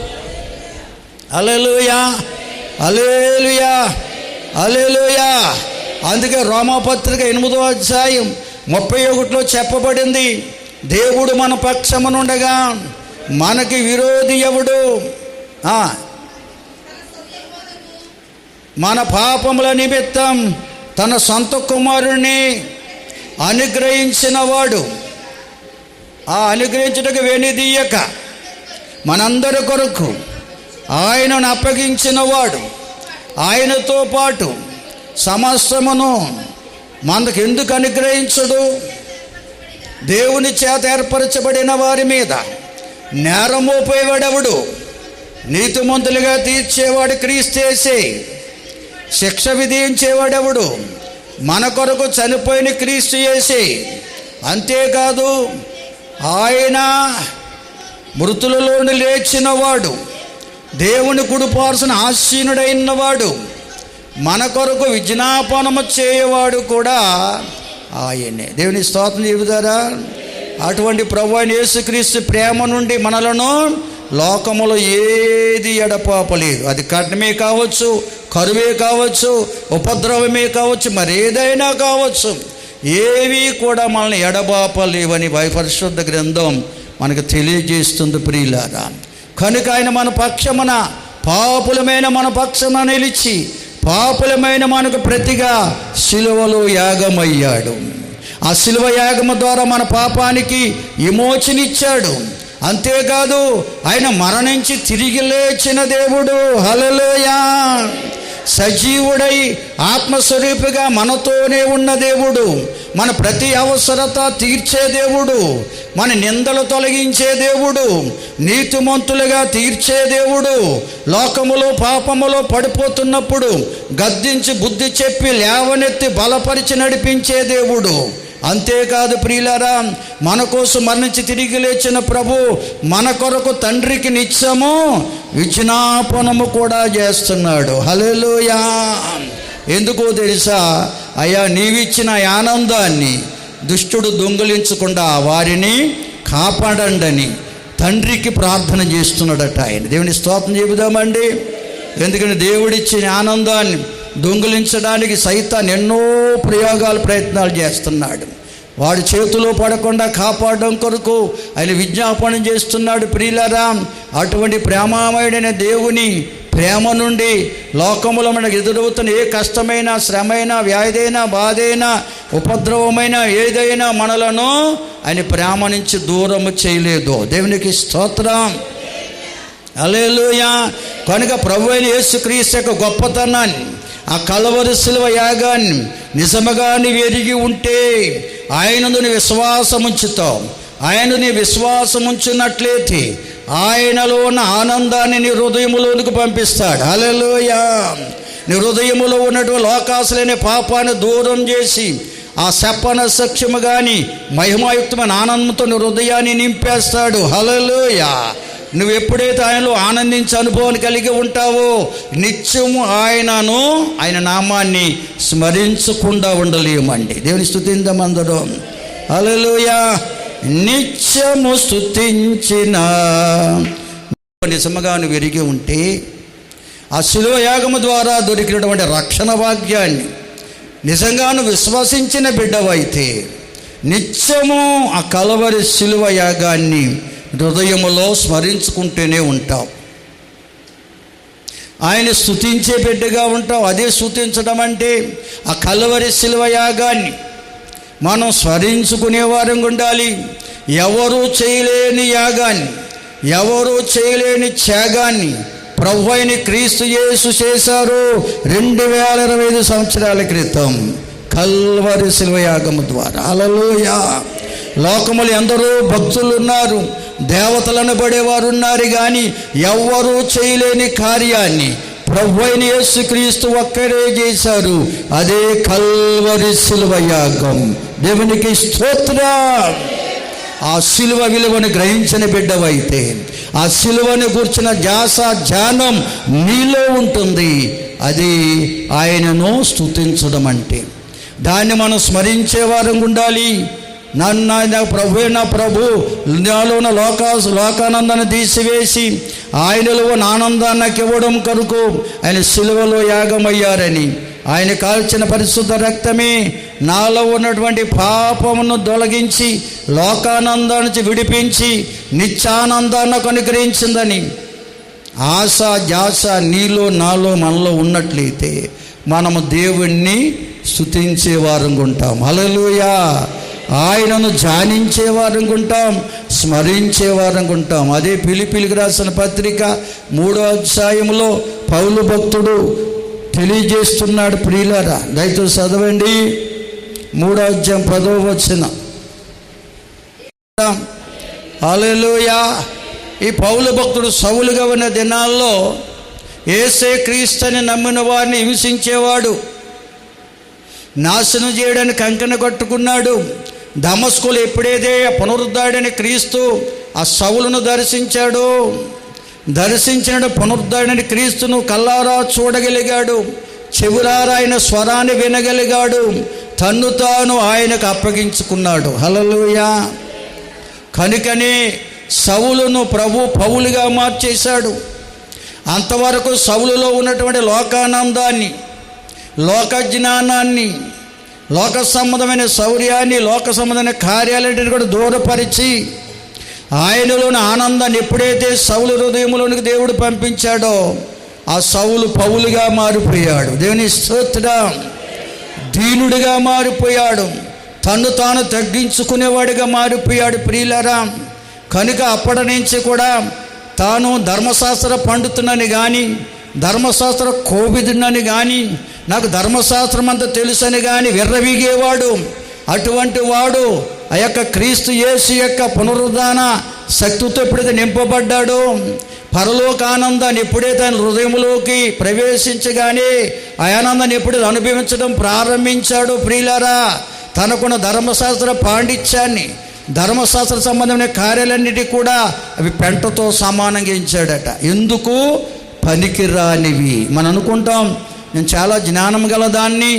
హల్లెలూయా! హల్లెలూయా! హల్లెలూయా! అందుకే రోమాపత్రిక 8వ అధ్యాయం 31లో చెప్పబడింది, దేవుడు మన పక్షమునుండగా మనకి విరోధి ఎవడు? మన పాపముల నిమిత్తం తన సొంత కుమారుణ్ణి అనుగ్రహించిన వాడు, ఆ అనుగ్రహించుటకు వెనుదీయక మనందరి కొరకు ఆయనను అప్పగించిన వాడు, ఆయనతో పాటు సమస్తమును మనకు ఎందుకు అనుగ్రహించడు? దేవుని చేత ఏర్పరచబడిన వారి మీద నేరం మోపేవాడెవడు? నీతిమంతులుగా తీర్చేవాడు క్రీస్తేసే. శిక్ష విధించేవాడెవడు? మన కొరకు చనిపోయిన క్రీస్తు యేసే. అంతేకాదు, ఆయన మృతులలో నుండి లేచిన వాడు, దేవుని కుడిపార్శ్వన ఆసీనుడైన వాడు, మన కొరకు విజ్ఞాపనము చేయవాడు కూడా ఆయనే. దేవుని స్తోత్రం చెబుతారా? అటువంటి ప్రభువైన యేసుక్రీస్తు ప్రేమ నుండి మనలను లోకములో ఏది ఎడపాపలేదు. అది కఠినమే కావచ్చు, కరువే కావచ్చు, ఉపద్రవమే కావచ్చు, మరేదైనా కావచ్చు, ఏవి కూడా మనల్ని ఎడబాపలేవని పరిశుద్ధ గ్రంథం మనకు తెలియజేస్తుంది ప్రియులారా. కనుక ఆయన మన పక్షమున, పాపులమైన మన పక్షమున నిలిచి పాపులమైన మనకు ప్రతిగా శిలువలో యాగమయ్యాడు. ఆ శిలువ యాగము ద్వారా మన పాపానికి విమోచనిచ్చాడు. అంతేకాదు, ఆయన మరణించి తిరిగి లేచిన దేవుడు. హల్లెలూయా! సజీవుడై ఆత్మస్వరూపిగా మనతోనే ఉన్న దేవుడు, మన ప్రతి అవసరత తీర్చే దేవుడు, మన నిందలు తొలగించే దేవుడు, నీతిమంతులుగా తీర్చే దేవుడు, లోకములో పాపములో పడిపోతున్నప్పుడు గద్దించి బుద్ధి చెప్పి లేవనెత్తి బలపరిచి నడిపించే దేవుడు. అంతేకాదు ప్రియులారా, మన కోసం మరణించి తిరిగి లేచిన ప్రభు మన కొరకు తండ్రికి నిత్యము విజ్ఞాపనము కూడా చేస్తున్నాడు. హల్లెలూయా! ఎందుకో తెలుసా? అయ్యా, నీవిచ్చిన ఆనందాన్ని దుష్టుడు దొంగిలించకుండా వారిని కాపాడండి తండ్రికి ప్రార్థన చేస్తున్నాడట ఆయన. దేవుని స్తోత్రం చెబుదామండి. ఎందుకంటే దేవుడిచ్చిన ఆనందాన్ని దొంగిలించడానికి సైతాన్ ఎన్నో ప్రయత్నాలు చేస్తున్నాడు. వాడి చేతిలో పడకుండా కాపాడడం కొరకు ఆయన విజ్ఞాపన చేస్తున్నాడు. ప్రియులారా, అటువంటి ప్రేమామయుడైన దేవుని ప్రేమ నుండి లోకములో మనకు ఎదురవుతున్న ఏ కష్టమైనా, శ్రమైనా, వ్యాధైనా, బాధైనా, ఉపద్రవమైనా ఏదైనా మనలను ఆయన ప్రేమ నుంచి దూరము చేయలేదు. దేవునికి స్తోత్రం, హల్లెలూయా. కనుక ప్రభువైన యేసుక్రీస్తు యొక్క గొప్పతనాన్ని, ఆ కల్వరి శిలువ యాగాన్ని నిజముగా నీవు ఎరిగి ఉంటే ఆయనందు నీ విశ్వాసం ఉంచుతావు. ఆయన నీ విశ్వాసం ఉంచున్నట్లయితే ఆయనలో ఉన్న ఆనందాన్ని నీ హృదయములోనికి పంపిస్తాడు. హల్లెలూయా. నీ హృదయములో ఉన్నటువంటి లోకాసులైన పాపాన్ని దూరం చేసి ఆ శపన సఖ్యము కానీ మహిమాయుక్తమైన ఆనందంతో నీ హృదయాన్ని నింపేస్తాడు. హల్లెలూయా. నువ్వు ఎప్పుడైతే ఆయనలో ఆనందించే అనుభవాన్ని కలిగి ఉంటావో నిత్యము ఆయన నామాన్ని స్మరించకుండా ఉండలేమండి. దేవుని స్తుతిందాం అందరం. హల్లెలూయా. నిత్యము స్తుతించిన నిజముగా నువ్వు ఎరిగి ఉంటే ఆ శిలువ యాగము ద్వారా దొరికినటువంటి రక్షణ భాగ్యాన్ని నిజంగా నువ్వు విశ్వసించిన బిడ్డవైతే నిత్యము ఆ కల్వరి శిలువ యాగాన్ని హృదయములో స్మరించుకుంటూనే ఉంటావు. ఆయన స్తుతించే బిడ్డగా ఉంటావు. అదే స్తుతించడం అంటే ఆ కల్వరి శిలువ యాగాన్ని మనం స్మరించుకునే వారంగా ఉండాలి. ఎవరూ చేయలేని యాగాన్ని, ఎవరూ చేయలేని త్యాగాన్ని ప్రభు అయిన క్రీస్తు యేసు చేశారు 2025 సంవత్సరాల క్రితం కల్వరి శిలువ యాగము ద్వారా. హల్లెలూయా. లోకములు ఎందరో భక్తులు ఉన్నారు, దేవతలను పడేవారు ఉన్నారు, కానీ ఎవ్వరూ చేయలేని కార్యాన్ని ప్రభు అయిన యేసుక్రీస్తు ఒక్కరే చేశారు. అదే కల్వరి శిలువ యాగం. దేవునికి స్తోత్రం. ఆ శిలువ విలువను గ్రహించిన బిడ్డవైతే ఆ శిలువను కూర్చున్న ధ్యానం నీలో ఉంటుంది. అది ఆయనను స్తుతించడం అంటే. దాన్ని మనం స్మరించేవారం ఉండాలి. నా ప్రభు నాలో ఉన్న లోకానందాన్ని తీసివేసి ఆయనలో ఉన్న ఆనందాన్ని నాకు ఇవ్వడం కొరకు ఆయన శిలువలో యాగమయ్యారని, ఆయన కాల్చిన పరిశుద్ధ రక్తమే నాలో ఉన్నటువంటి పాపమును తొలగించి లోకానందాన్ని విడిపించి నిత్యానందాన్ని అనుగ్రహించిందని ఆశ ధ్యాస నీలో నాలో మనలో ఉన్నట్లయితే మనము దేవుణ్ణి స్తుతించేవారంగా ఉంటాం. హల్లెలూయా. ఆయనను ధ్యానించేవారంగా ఉంటాం, స్మరించేవారంగా ఉంటాం. అదే ఫిలిప్పీయులకు రాసిన పత్రిక 3వ అధ్యాయంలో పౌలు భక్తుడు తెలియజేస్తున్నాడు. ప్రియులారా, దయచేసి చదవండి. 3వ అధ్యాయం 10వ వచనం. హల్లెలూయా. ఈ పౌలు భక్తుడు సౌలుగా ఉన్న దినాల్లో యేసే క్రీస్తుని నమ్మిన వారిని హింసించేవాడు, నాశనం చేయడానికి కంకణ కట్టుకున్నాడు. దమస్కులు ఎప్పుడైతే పునరుద్ధాడని క్రీస్తు ఆ సౌలును దర్శించిన పునరుద్ధాడని క్రీస్తును కల్లారా చూడగలిగాడు, చెవులారా ఆయన స్వరాన్ని వినగలిగాడు, తన్ను తాను ఆయనకు అప్పగించుకున్నాడు. హల్లెలూయా. కనుకనే సౌలును ప్రభు పౌలుగా మార్చేశాడు. అంతవరకు సౌలులో ఉన్నటువంటి లోకానందాన్ని, లోక జ్ఞానాన్ని, లోక సంబంధమైన శౌర్యాన్ని, లోక సంబంధమైన కార్యాలన్నింటినీ కూడా దూరపరిచి ఆయనలోని ఆనందాన్ని ఎప్పుడైతే సౌలు హృదయంలోనికి దేవుడు పంపించాడో ఆ సౌలు పౌలుగా మారిపోయాడు. దేవుని స్తోత్రం. దీనుడిగా మారిపోయాడు, తన్ను తాను తగ్గించుకునేవాడిగా మారిపోయాడు. ప్రియులారా, కనుక అప్పటి నుంచి కూడా తాను ధర్మశాస్త్ర పండితునని కానీ, ధర్మశాస్త్ర కోవిదునని కానీ, నాకు ధర్మశాస్త్రం అంతా తెలుసని కానీ విర్రవీగేవాడు. అటువంటి వాడు ఆ యొక్క క్రీస్తు యేసు యొక్క పునరుద్ధాన శక్తితో ఎప్పుడైతే నింపబడ్డాడో, పరలోక ఆనందాన్ని ఎప్పుడైతే ఆయన హృదయంలోకి ప్రవేశించగానే ఆ ఆనందాన్ని ఎప్పుడైతే అనుభవించడం ప్రారంభించాడో, ప్రియులారా, తనకున్న ధర్మశాస్త్ర పాండిత్యాన్ని, ధర్మశాస్త్ర సంబంధమైన కార్యాలన్నిటి కూడా అవి పెంటతో సమానంగా ఇచ్చాడట. ఎందుకు? పనికిరానివి. మనం అనుకుంటాం నేను చాలా జ్ఞానం గలవాడిని,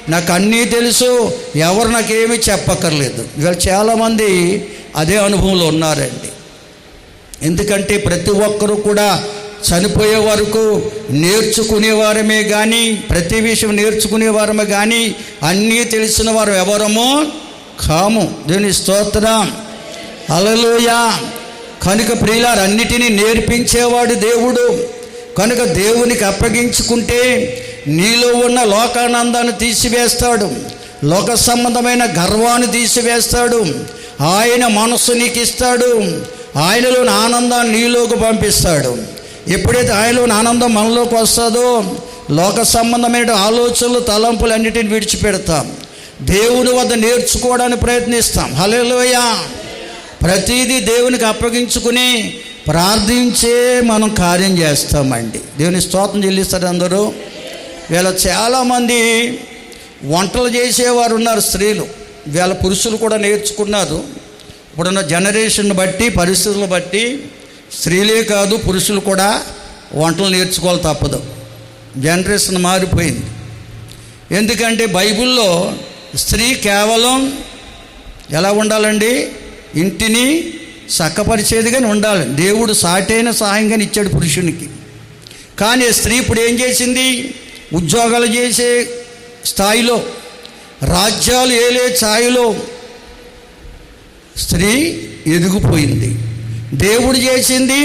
నాకు అన్నీ తెలుసు, ఎవరు నాకేమీ చెప్పక్కర్లేదు. ఇవాళ చాలామంది అదే అనుభవంలో ఉన్నారండి. ఎందుకంటే ప్రతి ఒక్కరూ కూడా చనిపోయే వరకు నేర్చుకునేవారమే కానీ, ప్రతి విషయం నేర్చుకునేవారమే కానీ అన్నీ తెలిసిన వారు ఎవరమో కాము. దేవుని స్తోత్రం, హల్లెలూయా. కనుక ప్రియులారా, అన్నిటినీ నేర్పించేవాడు దేవుడు. కనుక దేవునికి అప్పగించుకుంటే నీలో ఉన్న లోకానందాన్ని తీసివేస్తాడు, లోక సంబంధమైన గర్వాన్ని తీసివేస్తాడు. ఆయన మనస్సు నీకు ఇస్తాడు, ఆయనలోని ఆనందాన్ని నీలోకి పంపిస్తాడు. ఎప్పుడైతే ఆయనలోని ఆనందం మనలోకి వస్తుందో లోక సంబంధమైన ఆలోచనలు, తలంపులు అన్నిటిని విడిచిపెడతాం, దేవుని వద్ద నేర్చుకోవడానికి ప్రయత్నిస్తాం. హల్లెలూయా. ప్రతిదీ దేవునికి అప్పగించుకుని ప్రార్థించే మనం కార్యం చేస్తామండి. దేవుని స్తోత్రం చెల్లిస్తారు అందరూ. వీళ్ళ చాలామంది వంటలు చేసేవారు ఉన్నారు, స్త్రీలు. వీళ్ళ పురుషులు కూడా నేర్చుకున్నారు. ఇప్పుడున్న జనరేషన్ బట్టి, పరిస్థితులను బట్టి స్త్రీలే కాదు పురుషులు కూడా వంటలు నేర్చుకోవాలి తప్పదు. జనరేషన్ మారిపోయింది. ఎందుకంటే బైబిల్లో స్త్రీ కేవలం ఎలా ఉండాలండి? ఇంటిని చక్కపరిచేదిగానే ఉండాలి. దేవుడు సాటైన సహాయంగానే ఇచ్చాడు పురుషునికి. కానీ స్త్రీ ఇప్పుడు ఏం చేసింది? ఉద్యోగాలు చేసే స్థాయిలో, రాజ్యాలు ఏలే స్థాయిలో స్త్రీ ఎదిగిపోయింది. దేవుడు చేసింది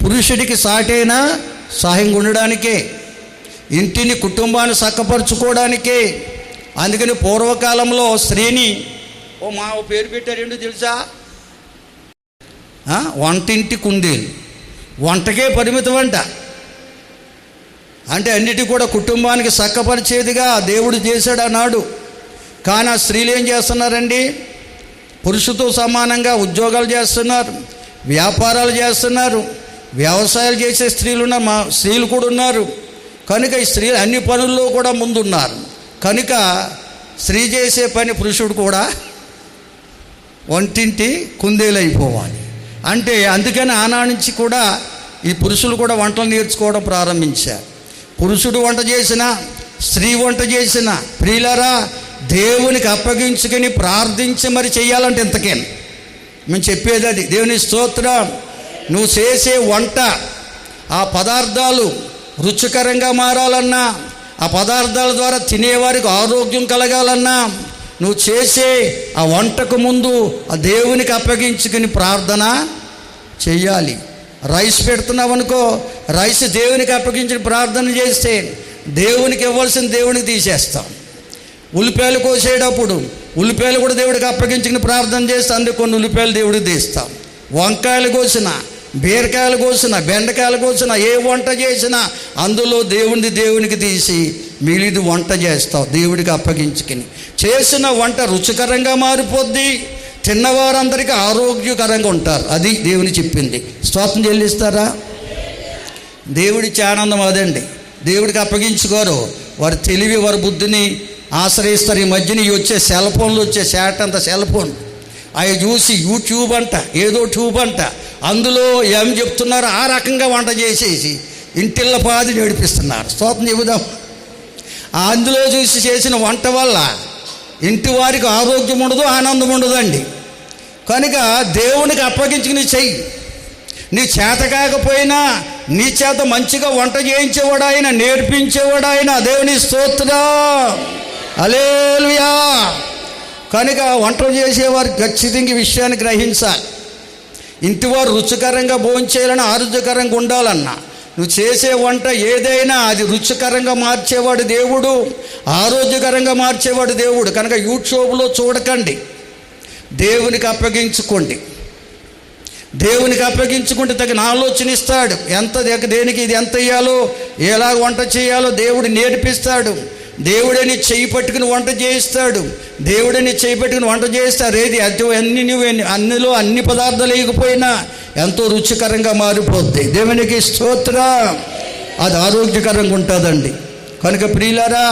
పురుషుడికి సాటైన సహాయంగా ఉండడానికే, ఇంటిని కుటుంబాన్ని చక్కపరుచుకోవడానికే. అందుకని పూర్వకాలంలో స్త్రీని ఓ పేరు పెట్టారు, ఏంటో తెలుసా? వంటింటి కుందేలు. వంటకే పరిమితం అంట. అంటే అన్నిటి కూడా కుటుంబానికి చక్కపరిచేదిగా దేవుడు చేశాడు ఆనాడు. కానీ ఆ స్త్రీలు ఏం చేస్తున్నారండి? పురుషుతో సమానంగా ఉద్యోగాలు చేస్తున్నారు, వ్యాపారాలు చేస్తున్నారు, వ్యవసాయాలు చేసే స్త్రీలు ఉన్నారు, మా స్త్రీలు కూడా ఉన్నారు. కనుక ఈ స్త్రీలు అన్ని పనుల్లో కూడా ముందున్నారు. కనుక స్త్రీ చేసే పని పురుషుడు కూడా వంటింటి కుందేలు అయిపోవాలి. అంటే అందుకని ఆనాడు నుంచి కూడా ఈ పురుషులు కూడా వంటలు నేర్చుకోవడం ప్రారంభించారు. పురుషుడు వంట చేసిన, స్త్రీ వంట చేసిన, ప్రియులారా, దేవునికి అప్పగించుకొని ప్రార్థించి మరి చెయ్యాలంటే ఇంతకేం మేము చెప్పేది అది. దేవుని స్తోత్రం. నువ్వు చేసే వంట, ఆ పదార్థాలు రుచికరంగా మారాలన్నా, ఆ పదార్థాల ద్వారా తినేవారికి ఆరోగ్యం కలగాలన్నా, నువ్వు చేసే ఆ వంటకు ముందు ఆ దేవునికి అప్పగించుకుని ప్రార్థన చెయ్యాలి. రైస్ పెడుతున్నావు అనుకో, రైస్ దేవునికి అప్పగించుకుని ప్రార్థన చేస్తే దేవునికి ఇవ్వాల్సిన దేవునికి తీసేస్తాం. ఉల్లిపాయలు కోసేటప్పుడు ఉల్లిపాయలు కూడా దేవుడికి అప్పగించుకుని ప్రార్థన చేస్తే అందుకు కొన్ని ఉల్లిపాయలు దేవుడికి తీస్తాం. వంకాయలు కోసిన, బీరకాయలు కోసిన, బెండకాయలు కోసిన, ఏ వంట చేసినా అందులో దేవునికి తీసి మిగిలిది వంట చేస్తావు దేవుడికి అప్పగించుకుని. చేసిన వంట రుచికరంగా మారిపోద్ది, తిన్నవారందరికీ ఆరోగ్యకరంగా ఉంటారు. అది దేవుని చెప్పింది. స్తోత్రం చెల్లిస్తారా? దేవుడిచ్చే ఆనందం అదండి. దేవుడికి అప్పగించుకోరు, వారి తెలివి, వారి బుద్ధిని ఆశ్రయిస్తారు. ఈ మధ్యన వచ్చే సెల్ ఫోన్లు, వచ్చే శాట్ అంత సెల్ ఫోన్, అవి చూసి యూట్యూబ్ అంట, ఏదో ట్యూబ్ అంట, అందులో ఏం చెప్తున్నారో ఆ రకంగా వంట చేసేసి ఇంటిళ్ళ పాది నడిపిస్తున్నారు. స్తోత్రం చెబుదాం. అందులో చూసి చేసిన వంట వల్ల ఇంటి వారికి ఆరోగ్యం ఉండదు, ఆనందం ఉండదండి. కనుక దేవునికి అప్పగించుకుని చెయ్యి. నీ చేత కాకపోయినా నీ చేత మంచిగా వంట చేయించేవాడు ఆయన, నేర్పించేవాడు ఆయన. దేవుని స్తోత్రం, హల్లెలూయా. కనుక వంటలు చేసేవారు ఖచ్చితంగా ఈ విషయాన్ని గ్రహించాలి. ఇంటివారు రుచికరంగా భోంచేయాలని, ఆరోగ్యకరంగా ఉండాలన్నా, నువ్వు చేసే వంట ఏదైనా అది రుచికరంగా మార్చేవాడు దేవుడు, ఆరోగ్యకరంగా మార్చేవాడు దేవుడు. కనుక యూట్యూబ్లో చూడకండి, దేవునికి అప్పగించుకోండి. దేవునికి అప్పగించుకుంటే తగిన ఆలోచన ఇస్తాడు. దేనికి ఇది ఎంత వేయాలో, ఎలాగ వంట చేయాలో దేవుడు నేర్పిస్తాడు. దేవుడని చెయ్యి పట్టుకుని వంట చేయిస్తాడు. దేవుడని చెయ్యి పట్టుకుని వంట చేయిస్తాడు. ఏది అన్నిలో అన్ని పదార్థాలు వేయకపోయినా ఎంతో రుచికరంగా మారిపోద్ది. దేవునికి స్తోత్రం. అది ఆరోగ్యకరంగా ఉంటుందండి. కనుక ప్రియులారా,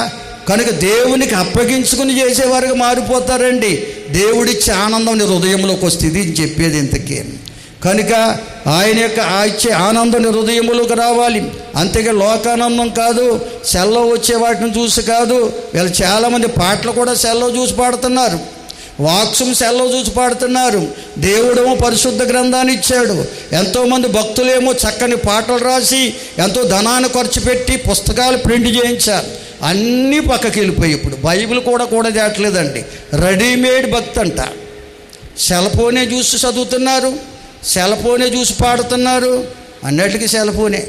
కనుక దేవునికి అప్పగించుకుని చేసేవారికి మారిపోతారండి. దేవుడిచ్చే ఆనందం నీ హృదయంలోకి వస్తుంది. ఇది చెప్పేది ఇంతకీ. కనుక ఆయన యొక్క ఇచ్చే ఆనందం హృదయములకు రావాలి. అంతేగా లోకానందం కాదు, సెల్లో వచ్చే వాటిని చూసి కాదు. వీళ్ళు చాలామంది పాటలు కూడా సెల్లో చూసి పాడుతున్నారు, వాక్యం సెల్లో చూసి పాడుతున్నారు. దేవుడేమో పరిశుద్ధ గ్రంథాన్ని ఇచ్చాడు. ఎంతోమంది భక్తులేమో చక్కని పాటలు రాసి ఎంతో ధనాన్ని ఖర్చు పెట్టి పుస్తకాలు ప్రింట్ చేయించారు. అన్నీ పక్కకి వెళ్ళిపోయి ఇప్పుడు బైబిల్ కూడా చేయట్లేదండి. రెడీమేడ్ భక్తి అంట. సెల్ఫోనే చూసి చదువుతున్నారు, సెల్ఫోనే చూసి పాడుతున్నారు. అన్నిటికీ సెల్ఫోనే,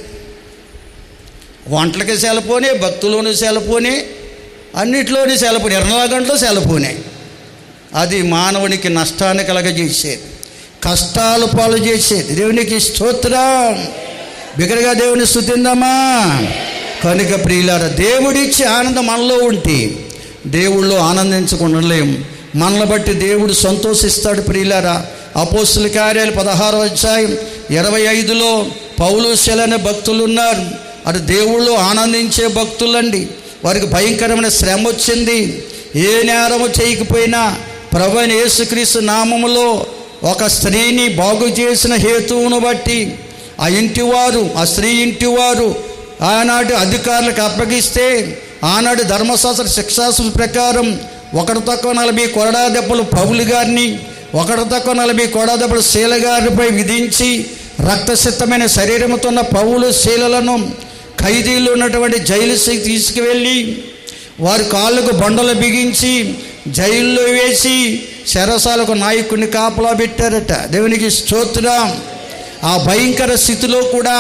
వంటలకి సెల్ఫోనే, భక్తులోని సెల్ఫోనే, అన్నిట్లోని సెల్ఫోనే, 24 గంటలు సెల్ఫోనే. అది మానవునికి నష్టాన్ని కలగజేసేది, కష్టాలు పాలు చేసేది. దేవునికి స్తోత్రం. బిగ్గరగా దేవుని స్తుతిందామా. కనుక ప్రియులారా, దేవుడిచ్చే ఆనందం మనలో ఉంటే దేవుళ్ళు ఆనందించకుండలేం. మనల్ని బట్టి దేవుడు సంతోషిస్తాడు. ప్రియులారా, అపోస్తుల కార్యాలు 16వ అధ్యాయం 25లో పౌలు శీల అనే భక్తులు ఉన్నారు. అది దేవుళ్ళు ఆనందించే భక్తులండి. వారికి భయంకరమైన శ్రమ వచ్చింది. ఏ నేరము చేయకపోయినా ప్రభువైన యేసుక్రీస్తు నామములో ఒక స్త్రీని బాగు చేసిన హేతువును బట్టి ఆ ఇంటివారు, ఆ స్త్రీ ఇంటివారు ఆనాటి అధికారులకు అప్పగిస్తే, ఆనాటి ధర్మశాస్త్ర శిక్షాస్త్రం ప్రకారం 1 తక్కువ 40 కొరడా దెబ్బలు పౌలు గారిని, 1 తక్కువ 40 కొరడా దెబ్బలు శీల గారిపై విధించి రక్తసిద్ధమైన శరీరంతో ఉన్న పౌలు శీలలను ఖైదీలు ఉన్నటువంటి జైలుకి తీసుకువెళ్ళి వారి కాళ్ళకు బండలు బిగించి జైల్లో వేసి చెరసాలకు నాయకుడిని కాపలా పెట్టారట. దేవునికి స్తోత్రం. ఆ భయంకర స్థితిలో కూడా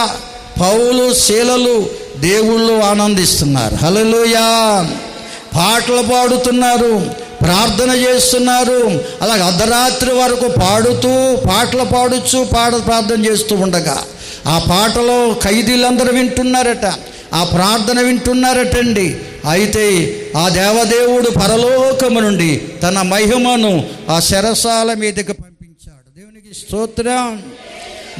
పౌలు శీలలు దేవుళ్ళు ఆనందిస్తున్నారు. హల్లెలూయా. పాటలు పాడుతున్నారు, ప్రార్థన చేస్తున్నారు. అలాగే అర్ధరాత్రి వరకు పాడుతూ పాటలు పాడుచు ప్రార్థన చేస్తూ ఉండగా ఆ పాటలో ఖైదీలందరూ వింటున్నారట, ఆ ప్రార్థన వింటున్నారటండి. అయితే ఆ దేవదేవుడు పరలోకము నుండి తన మహిమను ఆ చెరసాల మీదకి పంపించాడు. దేవునికి స్తోత్రం.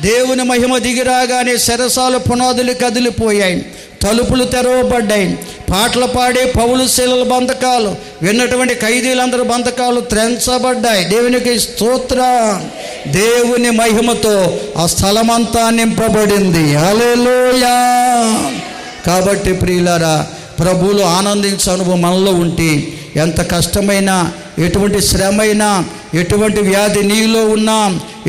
దేవుని మహిమ దిగిరాగానే చెరసాల పునాదులు కదిలిపోయాయి, తలుపులు తెరవబడ్డాయి. పాటలు పాడే పౌలు శీలల బంధకాలు, విన్నటువంటి ఖైదీలందరూ బంధకాలు త్రెంచబడ్డాయి. దేవునికి స్తోత్రం. దేవుని మహిమతో ఆ స్థలమంతా నింపబడింది. హల్లెలూయా. కాబట్టి ప్రియులారా, ప్రభువులు ఆనందించే అనుభవం మనలో ఉంటే ఎంత కష్టమైనా, ఎటువంటి శ్రమైనా, ఎటువంటి వ్యాధి నీలో ఉన్నా,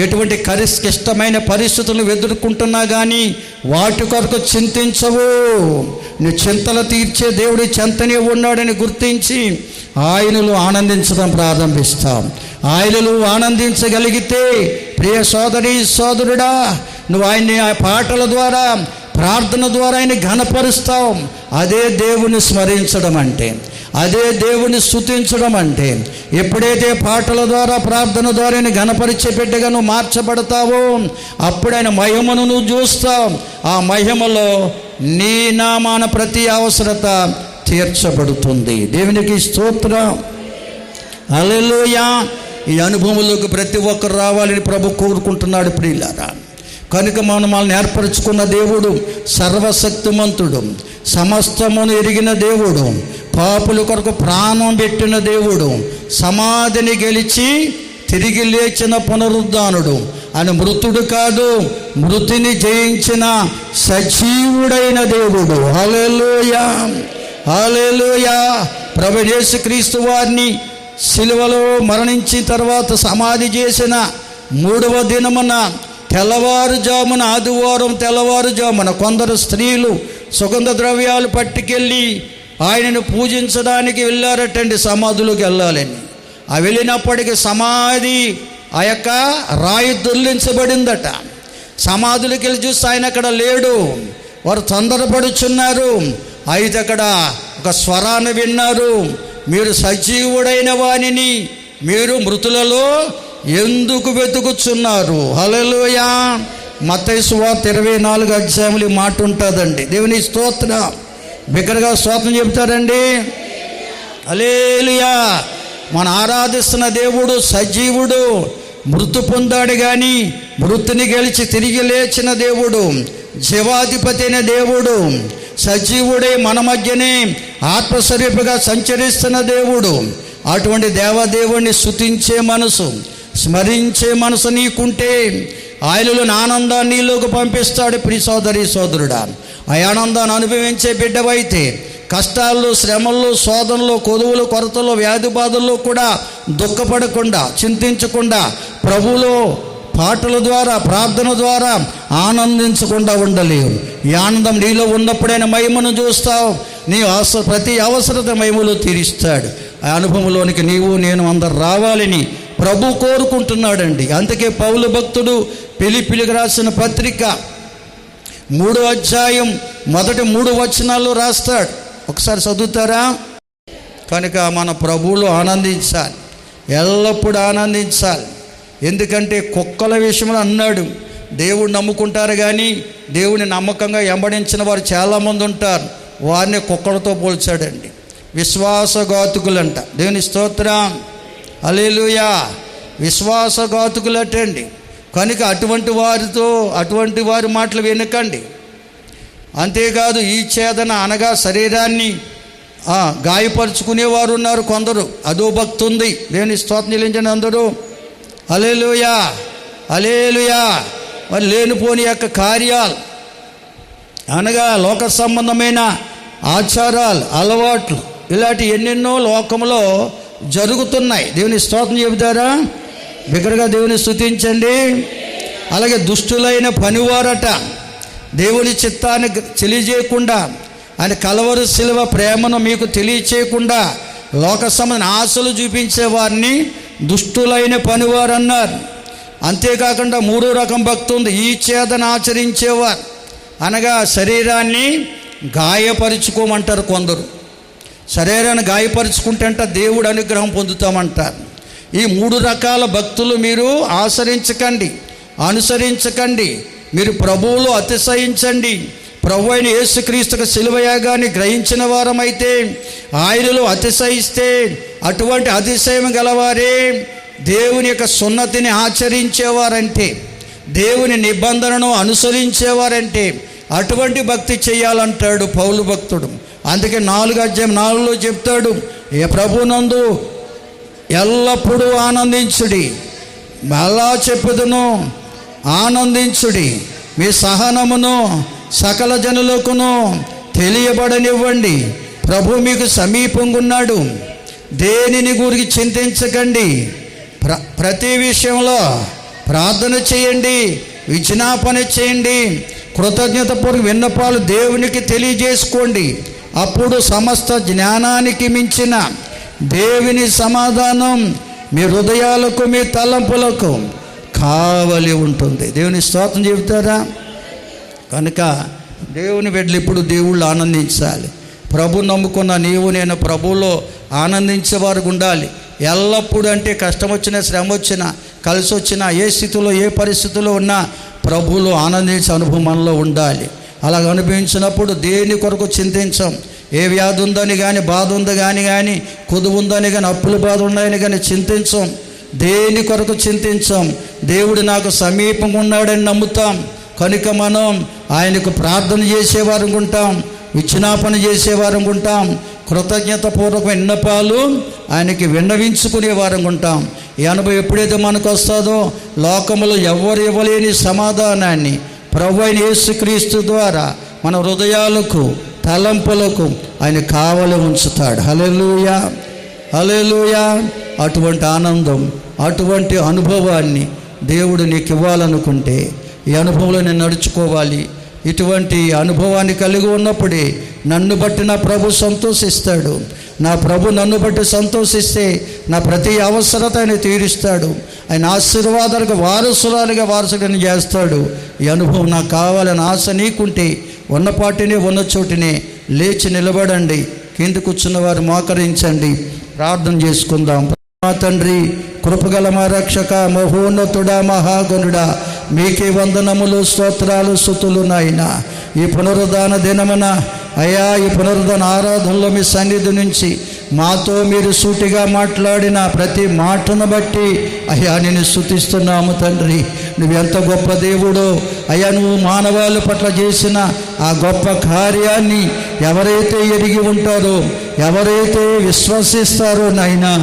ఎటువంటి క్లిష్టమైన పరిస్థితులను ఎదుర్కొంటున్నా కానీ వాటి కొరకు చింతించవు. నీ చింతలు తీర్చే దేవుడి చెంతనే ఉన్నాడని గుర్తించి ఆయనలో ఆనందించడం ప్రారంభిస్తాం. ఆయనలో ఆనందించగలిగితే ప్రియ సోదరి సోదరుడా, నువ్వు ఆయన్ని ఆ పాటల ద్వారా, ప్రార్థన ద్వారా ఆయన ఘనపరుస్తావు. అదే దేవుని స్మరించడం అంటే, అదే దేవుని స్తుతించడం అంటే. ఎప్పుడైతే పాటల ద్వారా, ప్రార్థన ద్వారా ఆయన ఘనపరిచే బిడ్డగా నువ్వు మార్చబడతావో అప్పుడు ఆయన మహిమను నువ్వు చూస్తావు. ఆ మహిమలో నీ నామాన ప్రతి అవసరత తీర్చబడుతుంది. దేవునికి స్తోత్రం. హల్లెలూయా. ఈ అనుభవంలోకి ప్రతి ఒక్కరు రావాలని ప్రభు కోరుకుంటున్నాడు. ప్రియులారా, కనుక మనల్ని ఏర్పరచుకున్న దేవుడు సర్వశక్తిమంతుడు, సమస్తమును ఎరిగిన దేవుడు, పాపుల కొరకు ప్రాణం పెట్టిన దేవుడు, సమాధిని గెలిచి తిరిగి లేచిన పునరుద్ధానుడు, ఆయన మృతుడు కాదు, మృతిని జయించిన సజీవుడైన దేవుడు. హల్లెలూయా. హల్లెలూయా. ప్రభు యేసుక్రీస్తు వారిని సిలువలో మరణించిన తర్వాత సమాధి చేసిన 3వ దినమున తెల్లవారుజామున, ఆదివారం తెల్లవారుజామున కొందరు స్త్రీలు సుగంధ ద్రవ్యాలు పట్టుకెళ్ళి ఆయనను పూజించడానికి వెళ్ళారటండి. సమాధులకు వెళ్ళాలని ఆ వెళ్ళినప్పటికీ సమాధి ఆ యొక్క రాయి దొర్లించబడిందట. సమాధులకు వెళ్ళి చూస్తే ఆయన అక్కడ లేడు. వారు తొందరపడుచున్నారు. అయితే అక్కడ ఒక స్వరాన్ని విన్నారు, మీరు సజీవుడైన వానిని మీరు మృతులలో ఎందుకు వెతుకుచున్నారు? హల్లెలూయా. మత్తయి సువార్త 24వ అధ్యాయంలో ఈ మాట ఉంటుందండి. దేవుని స్తోత్రం. బిగ్గరగా స్తోత్రం చెప్తారండి. హల్లెలూయా. మనం ఆరాధిస్తున్న దేవుడు సజీవుడు, మృతు పొందాడు కానీ మృతుని గెలిచి తిరిగి లేచిన దేవుడు, జీవాధిపతి అయిన దేవుడు, సజీవుడే మన మధ్యనే ఆత్మస్వరూపిగా సంచరిస్తున్న దేవుడు. అటువంటి దేవదేవుణ్ణి స్తుతించే మనసు, స్మరించే మనసు నీకుంటే ఆయనలోని ఆనందాన్ని నీలోకి పంపిస్తాడు. ప్రియ సోదరి సోదరుడా, ఆ ఆనందాన్ని అనుభవించే బిడ్డవైతే కష్టాల్లో, శ్రమల్లో, శోధనలో, కొదువులు, కొరతల్లో, వ్యాధి బాధల్లో కూడా దుఃఖపడకుండా, చింతించకుండా, ప్రభువులో పాటల ద్వారా, ప్రార్థన ద్వారా ఆనందించకుండా ఉండలేవు. ఈ ఆనందం నీలో ఉన్నప్పుడైనా మహిమను చూస్తావు. నీ ప్రతి అవసరత మహిమలో తీరుస్తాడు. ఆ అనుభవంలోనికి నీవు నేను అందరు రావాలని ప్రభు కోరుకుంటున్నాడండి. అందుకే పౌలు భక్తుడు ఫిలిప్పీయులకు రాసిన పత్రిక 3వ అధ్యాయం మొదటి 3 వచనాల్లో రాస్తాడు. ఒకసారి చదువుతారా? కనుక మన ప్రభువులో ఆనందించాలి, ఎల్లప్పుడూ ఆనందించాలి. ఎందుకంటే కుక్కల విషయంలో అన్నాడు, దేవుడు నమ్ముకుంటారు కానీ దేవుని నమ్మకంగా వెంబడించిన వారు చాలామంది ఉంటారు. వారిని కుక్కలతో పోల్చాడండి. విశ్వాసఘాతుకులంట. దేవుని స్తోత్రం, హల్లెలూయా. విశ్వాసఘాతుకులటండి. కనుక అటువంటి వారి మాటలు వినకండి. అంతేకాదు, ఈ ఛేదన అనగా శరీరాన్ని గాయపరుచుకునేవారు ఉన్నారు కొందరు. అదో భక్తి ఉంది. దేవుని స్తోత్రం చెల్లించండి అందరూ. హల్లెలూయా, హల్లెలూయా. మరి లేనిపోని యొక్క కార్యాలు అనగా లోక సంబంధమైన ఆచారాలు, అలవాట్లు, ఇలాంటి ఎన్నెన్నో లోకంలో జరుగుతున్నాయి. దేవుని స్తోత్రం చెబుతారా? బిగ్గరగా దేవుని స్తుతించండి. అలాగే దుష్టులైన పనివారట, దేవుని చిత్తాన్ని తెలియజేయకుండా, ఆయన కలవరి శిలువ ప్రేమను మీకు తెలియచేయకుండా లోక సంబంధ ఆశలు చూపించే వారిని దుష్టులైన పనివారు అన్నారు. అంతేకాకుండా 3వ రకం భక్తి ఉంది. ఈ ఛేదన ఆచరించేవారు అనగా శరీరాన్ని గాయపరుచుకోమంటారు కొందరు. శరీరాన్ని గాయపరుచుకుంటే అంట దేవుడు అనుగ్రహం పొందుతామంటారు. ఈ 3 రకాల భక్తులు మీరు ఆచరించకండి, అనుసరించకండి. మీరు ప్రభువులో అతిశయించండి. ప్రభు అయిన యేసుక్రీస్తుకు శిలువ యాగాన్ని గ్రహించిన వారమైతే, ఆయనలో అతిశయిస్తే, అటువంటి అతిశయం గలవారే దేవుని యొక్క సున్నతిని ఆచరించేవారంటే, దేవుని నిబంధనను అనుసరించేవారంటే అటువంటి భక్తి చేయాలంటాడు పౌలు భక్తుడు. అందుకే 4వ అధ్యాయం 4లో చెప్తాడు, ఏ ప్రభునందు ఎల్లప్పుడూ ఆనందించుడి. అలా చెప్పుదును, ఆనందించుడి. మీ సహనమును సకల జనులకును తెలియబడనివ్వండి. ప్రభు మీకు సమీపంగా ఉన్నాడు. దేనిని గురించి చింతించకండి. ప్రతి విషయంలో ప్రార్థన చేయండి, విజ్ఞాపన చేయండి, కృతజ్ఞతపూర్వక విన్నపాలు దేవునికి తెలియజేసుకోండి. అప్పుడు సమస్త జ్ఞానానికి మించిన దేవుని సమాధానం మీ హృదయాలకు, మీ తలంపులకు కావలి ఉంటుంది. దేవుని స్తోత్రం చెబుతారా? కనుక దేవుని బిడ్డలు ఇప్పుడు దేవుళ్ళు ఆనందించాలి. ప్రభు నమ్ముకున్న నీవు నేను ప్రభువులో ఆనందించేవారు ఉండాలి. ఎల్లప్పుడూ అంటే కష్టం వచ్చినా, శ్రమ వచ్చినా, కలిసి వచ్చినా, ఏ స్థితిలో ఏ పరిస్థితుల్లో ఉన్నా ప్రభువులో ఆనందించే అనుభవం మనలో ఉండాలి. అలాగ అనుభవించినప్పుడు దేని కొరకు చింతించాం. ఏ వ్యాధి ఉందని కానీ, బాధ ఉంది కానీ, కొదువు ఉందని కానీ, అప్పుల బాధ ఉన్నాయని కానీ చింతించాం. దేని కొరకు చింతించాం? దేవుడు నాకు సమీపంగా ఉన్నాడని నమ్ముతాం. కనుక మనం ఆయనకు ప్రార్థన చేసేవారు ఉంటాం, విజ్ఞాపన చేసేవారు ఉంటాం, కృతజ్ఞతపూర్వక విన్నపాలు ఆయనకి విన్నవించుకునేవారు ఉంటాం. ఈ అనుభవం ఎప్పుడైతే మనకు వస్తుందో లోకములో ఎవరు ఇవ్వలేని సమాధానాన్ని ప్రభు అయిన యేసుక్రీస్తు ద్వారా మన హృదయాలకు, తలంపులకు ఆయన కావలి ఉంచుతాడు. హల్లెలూయా, హల్లెలూయా. అటువంటి ఆనందం, అటువంటి అనుభవాన్ని దేవుడు నీకు ఇవ్వాలనుకుంటే ఈ అనుభవంలో నేను నడుచుకోవాలి. ఇటువంటి అనుభవాన్ని కలిగి ఉన్నప్పుడే నన్ను బట్టి నా ప్రభు సంతోషిస్తాడు. నా ప్రభు నన్ను బట్టి సంతోషిస్తే నా ప్రతి అవసరత ఆయన తీరుస్తాడు. ఆయన ఆశీర్వాదాలకు వారసుడిని చేస్తాడు. ఈ అనుభవం నాకు కావాలని ఆశ నీకుంటే ఉన్నపాటినే, ఉన్న చోటినే లేచి నిలబడండి. కింద కూర్చున్న వారు మోకరించండి. ప్రార్థన చేసుకుందాం. మా తండ్రి, కృపగల మా రక్షక, మహోన్నతుడా, మహాగణుడా, మీకే వందనములు, స్తోత్రాలు, స్తుతులు నాయన. ఈ పునరుద్ధాన దినమున అయ్యా, ఈ పునరుద్ధాన ఆరాధనలో మీ సన్నిధి నుంచి మాతో మీరు సూటిగా మాట్లాడిన ప్రతి మాటను బట్టి అయ్యా నేను స్తుతిస్తున్నాము తండ్రి. నువ్వు ఎంత గొప్ప దేవుడో అయ్యా. నువ్వు మానవాళి పట్ల చేసిన ఆ గొప్ప కార్యాన్ని ఎవరైతే ఎరిగి ఉంటారో, ఎవరైతే విశ్వసిస్తారో నాయనా,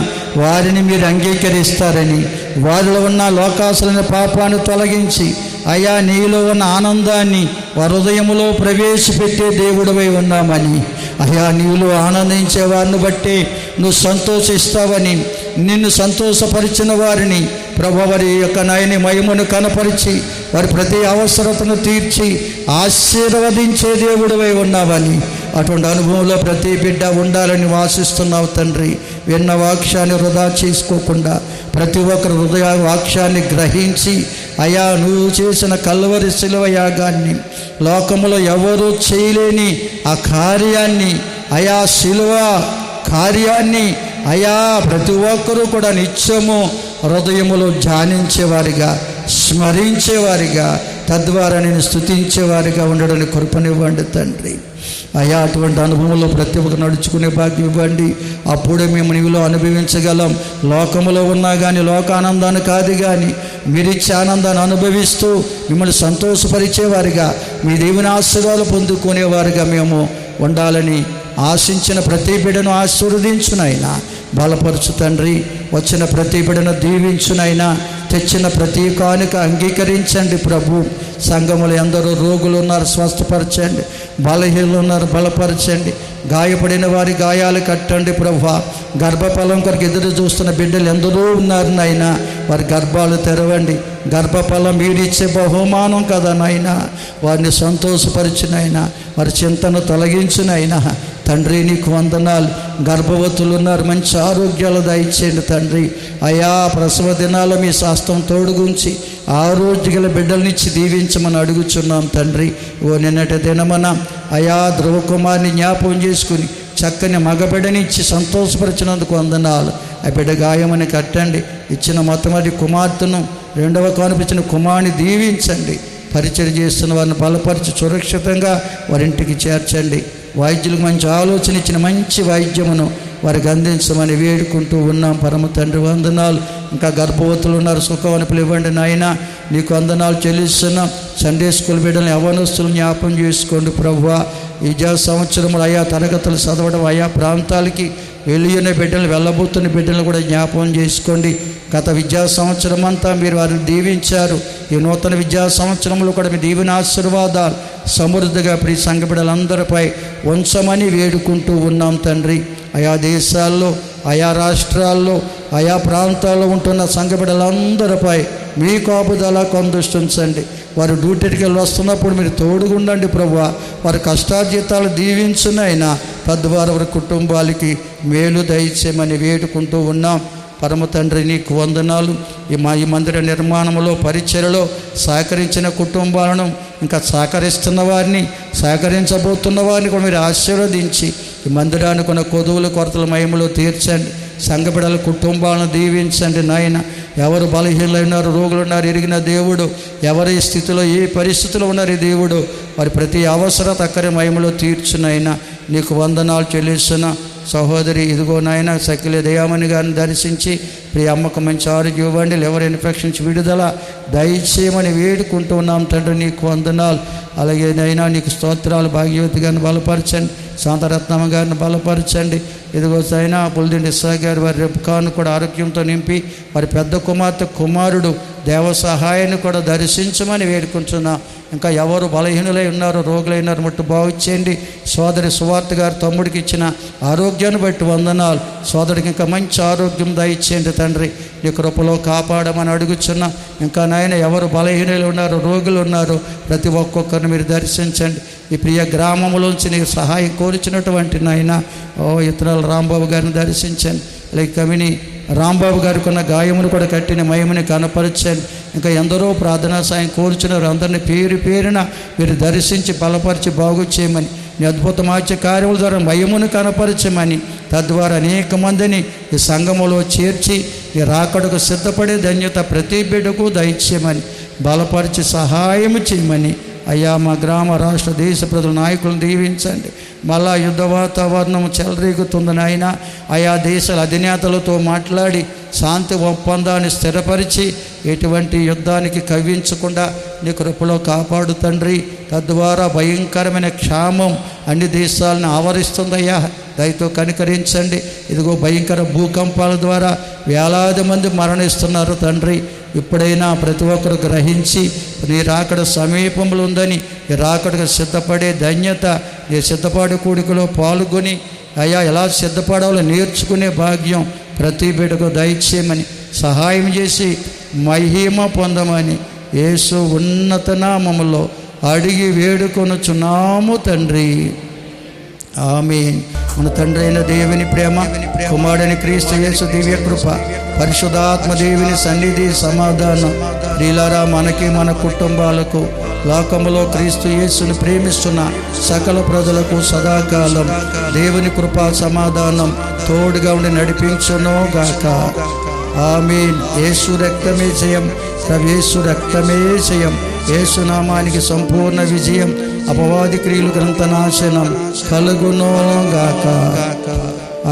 వారిని మీరు అంగీకరిస్తారని వారిలో ఉన్న లోకాసులైన పాపాన్ని తొలగించి అయా నీలో ఉన్న ఆనందాన్ని వారి హృదయంలో ప్రవేశపెట్టే దేవుడివై ఉన్నామని, అయా నీలో ఆనందించే వారిని బట్టి నువ్వు సంతోషిస్తావని, నిన్ను సంతోషపరిచిన వారిని ప్రభు వారి యొక్క నాయని మహిమను కనపరిచి వారి ప్రతి అవసరతను తీర్చి ఆశీర్వదించే దేవుడివై ఉన్నావని, అటువంటి అనుభవంలో ప్రతి బిడ్డ ఉండాలని ఆశిస్తున్నావు తండ్రి. విన్న వాక్యాన్ని వృధా చేసుకోకుండా ప్రతి ఒక్కరు హృదయ వాక్యాన్ని గ్రహించి అయా నువ్వు చేసిన కల్వరి శిలువ యాగాన్ని, లోకములో ఎవరూ చేయలేని ఆ కార్యాన్ని, అయా శిలువ కార్యాన్ని అయా ప్రతి ఒక్కరూ కూడా నిత్యము హృదయములో ధ్యానించేవారిగా, స్మరించేవారిగా, తద్వారా నేను స్తుతించేవారిగా ఉండడానికి కృపనివ్వండి తండ్రి. అయ్యా అటువంటి అనుభవంలో ప్రతి ఒక్కరు నడుచుకునే భాగ్యం ఇవ్వండి. అప్పుడే మేము నీలో అనుభవించగలం. లోకములో ఉన్నా కానీ లోకానందాన్ని కాదు కానీ మీరిచ్చే ఆనందాన్ని అనుభవిస్తూ మిమ్మల్ని సంతోషపరిచేవారిగా, మీ దేవుని ఆశీర్వాదాలు పొందుకునేవారిగా మేము ఉండాలని ఆశించిన ప్రతి బిడ్డను ఆశీర్వదించునైనా, బలపరచు తండ్రి. వచ్చిన ప్రతి బిడ్డను దీవించునైనా, తెచ్చిన ప్రతి కానుక అంగీకరించండి ప్రభు. సంఘములు ఎందరో రోగులు ఉన్నారు, స్వస్థపరచండి. బలహీనులు ఉన్నారు, బలపరచండి. గాయపడిన వారి గాయాలు కట్టండి ప్రభు. గర్భఫలం కొరకు ఎదురు చూస్తున్న బిడ్డలు ఎందరో ఉన్నారు నాయన, వారి గర్భాలు తెరవండి. గర్భఫలం మీరిచ్చే బహుమానం కదా నాయన, వారిని సంతోషపరిచినైనా, వారి చింతను తొలగించినైనా తండ్రి నీకు వందనాలు. గర్భవతులు ఉన్నారు, మంచి ఆరోగ్యాలు దయచేయండి తండ్రి. అయా ప్రసవ దినాలు మీ శాస్త్రం తోడుగుంచి ఆరోగ్యగల బిడ్డలనిచ్చి దీవించమని అడుగుచున్నాం తండ్రి. ఓ నిన్నటి దినమన అయా ధ్రువకుమార్ని జ్ఞాపకం చేసుకుని చక్కని మగబిడ్డనిచ్చి సంతోషపరిచినందుకు వందనాలు. ఆ బిడ్డ గాయమని కట్టండి. ఇచ్చిన మొట్టమొదటి కుమార్తెను, రెండవ కనిపించిన కుమారుని దీవించండి. పరిచయం చేస్తున్న వారిని బలపరిచి సురక్షితంగా వారింటికి చేర్చండి. వైద్యులకు మంచి ఆలోచన ఇచ్చిన మంచి వైద్యమును వారికి అందించమని వేడుకుంటూ ఉన్నాం పరమ తండ్రి. వందనాలు. ఇంకా గర్భవతులు ఉన్నారు, సుఖవనుపులు ఇవ్వండి నాయన, నీకు వందనాలు చెల్లిస్తున్నాం. సండే స్కూల్ బిడ్డలను యవ్వనస్తులు జ్ఞాపం చేసుకోండి ప్రభువా. విద్యా సంవత్సరములు ఆయా తరగతులు చదవడం, ఆయా ప్రాంతాలకి వెళ్ళిన బిడ్డలు, వెళ్ళబోతున్న బిడ్డలను కూడా జ్ఞాపకం చేసుకోండి. గత విద్యా సంవత్సరం అంతా మీరు వారిని దీవించారు. ఈ నూతన విద్యా సంవత్సరంలో కూడా మీ దీవెన ఆశీర్వాదాలు సమృద్ధిగా ప్రియ సంఘ బిడ్డలందరిపై ఉంచమని వేడుకుంటూ ఉన్నాం తండ్రి. ఆయా దేశాల్లో, ఆయా రాష్ట్రాల్లో, ఆయా ప్రాంతాల్లో ఉంటున్న సంఘ బిడ్డలందరిపై మీ కాపుదల కొందృష్టించండి. వారు డ్యూటీకి వెళ్ళి వస్తున్నప్పుడు మీరు తోడుగుండండి ప్రభువా. వారి కష్టార్జితాలు దీవించునైనా తద్వారా వారి కుటుంబాలకి మేలు దయచేయమని వేడుకుంటూ ఉన్నాం పరమ తండ్రి. నీకు వందనాలు. ఈ మందిర నిర్మాణంలో, పరిచర్యలో సహకరించిన కుటుంబాలను, ఇంకా సహకరిస్తున్న వారిని, సహకరించబోతున్న వారిని కూడా మీరు ఆశీర్వదించి ఈ మందిరానికి ఉన్న కొదువుల కొరతల మహిమలో తీర్చండి. సంఘ బిడ్డల కుటుంబాలను దీవించండి నాయన. ఎవరు బలహీనలు ఉన్నారు, రోగులు ఉన్నారు, ఎరిగిన దేవుడు. ఎవరి స్థితిలో, ఏ పరిస్థితిలో ఉన్నారు ఈ దేవుడు, వారి ప్రతి అవసరత అక్కడి మహిమలో తీర్చునైనా నీకు వందనాలు చెల్లిస్తున్నా. సహోదరి ఇదిగో నాయన సకిలే దయామణి గారిని దర్శించి ప్రియ అమ్మకు మంచి ఆరోగ్యం ఇవ్వండి. ఎవరి ఇన్ఫెక్షన్స్ విడుదల దయచేయమని వేడుకుంటూ ఉన్నాం తండ్రి. నీకు వందనాలు. అలాగే నైనా నీకు స్తోత్రాలు. భాగ్యవతి గారిని బలపరచండి, శాంతరత్నమ్మ గారిని బలపరచండి. ఇదిగో సైనా పులిదిండి ఇస్సా గారు వారి రెబ్కాను కూడా ఆరోగ్యంతో నింపి వారి పెద్ద కుమార్తె కుమారుడు దేవ సహాయాన్ని కూడా దర్శించమని వేడుకుంటున్నా. ఇంకా ఎవరు బలహీనులై ఉన్నారో, రోగులైనారు, మట్టు బాగు చేయండి. సోదరి సువార్త గారు తమ్ముడికి ఇచ్చిన ఆరోగ్యాన్ని బట్టి వందనాలు. సోదరికి ఇంకా మంచి ఆరోగ్యం దయచేయండి తండ్రి. నీ కృపలో కాపాడమని అడుగుచున్నా. ఇంకా నాయన ఎవరు బలహీనులు ఉన్నారో, రోగులు ఉన్నారో ప్రతి ఒక్కొక్కరిని మీరు దర్శించండి. ఈ ప్రియ గ్రామంలోంచి నీకు సహాయం కోరుచినటువంటి నాయన ఇతరాల రాంబాబు గారిని దర్శించండి. అలాగే కవిని రాంబాబు గారికి ఉన్న గాయమును కూడా కట్టిన మహిమని కనపరచండి. ఇంకా ఎందరో ప్రార్థనా సాయం కోరుచున్నారు, అందరినీ పేరు పేరున మీరు దర్శించి బలపరిచి బాగు చేయమని, నీ అద్భుతమాచే కార్యముల ద్వారా మహిమను కనపరచమని, తద్వారా అనేక మందిని ఈ సంఘములో చేర్చి ఈ రాకడకు సిద్ధపడే ధన్యత ప్రతి బిడ్డకు దయచేయమని, బలపరిచి సహాయం చేయమని అయ్యా మా గ్రామ రాష్ట్ర దేశ ప్రజల నాయకులను దీవించండి. మళ్ళా యుద్ధ వాతావరణం చెలరేగుతుంది నాయన. ఆయా దేశాల అధినేతలతో మాట్లాడి శాంతి ఒప్పందాన్ని స్థిరపరిచి ఎటువంటి యుద్ధానికి కవ్వించకుండా నీ కృపలో కాపాడు తండ్రి. తద్వారా భయంకరమైన క్షామం అన్ని దేశాలను ఆవరిస్తుందయ్యా, దయతో కనికరించండి. ఇదిగో భయంకర భూకంపాల ద్వారా వేలాది మంది మరణిస్తున్నారు తండ్రి. ఇప్పుడైనా ప్రతి ఒక్కరు గ్రహించి నీ రాకడ సమీపంలో ఉందని, నీ రాకడకు సిద్ధపడే ధన్యత, నీ సిద్ధపాటు కూడికలో పాల్గొని అయ్యా ఎలా సిద్ధపడాలో నేర్చుకునే భాగ్యం ప్రతి బిడ్డకు దయచేయమని సహాయం చేసి మహిమ పొందమని యేసు ఉన్నత నామములో అడిగి వేడుకొనుచున్నాము తండ్రి, ఆమేన్. మన తండ్రి అయిన దేవుని ప్రేమ, కుమారుడైన క్రీస్తు యేసు దివ్య కృప, పరిశుద్ధాత్మ దేవుని సన్నిధి, సమాధానం ప్రియులారా మనకి మన కుటుంబాలకు లోకములో క్రీస్తు యేసుని ప్రేమిస్తున్న సకల ప్రజలకు సదాకాలం దేవుని కృప సమాధానం తోడుగా ఉండి నడిపించును గాక. ఆమేన్. యేసు రక్తమే జయం, యేసు రక్తమే జయం. యేసు నామానికి సంపూర్ణ విజయం, అపవాది క్రియలు గ్రంథనాశనం కలుగును గాక.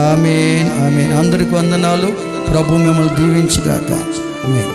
ఆమేన్, ఆమేన్. అందరికి వందనాలు. ప్రభు మిమ్మల్ని దీవించుగాక. ఆమేన్.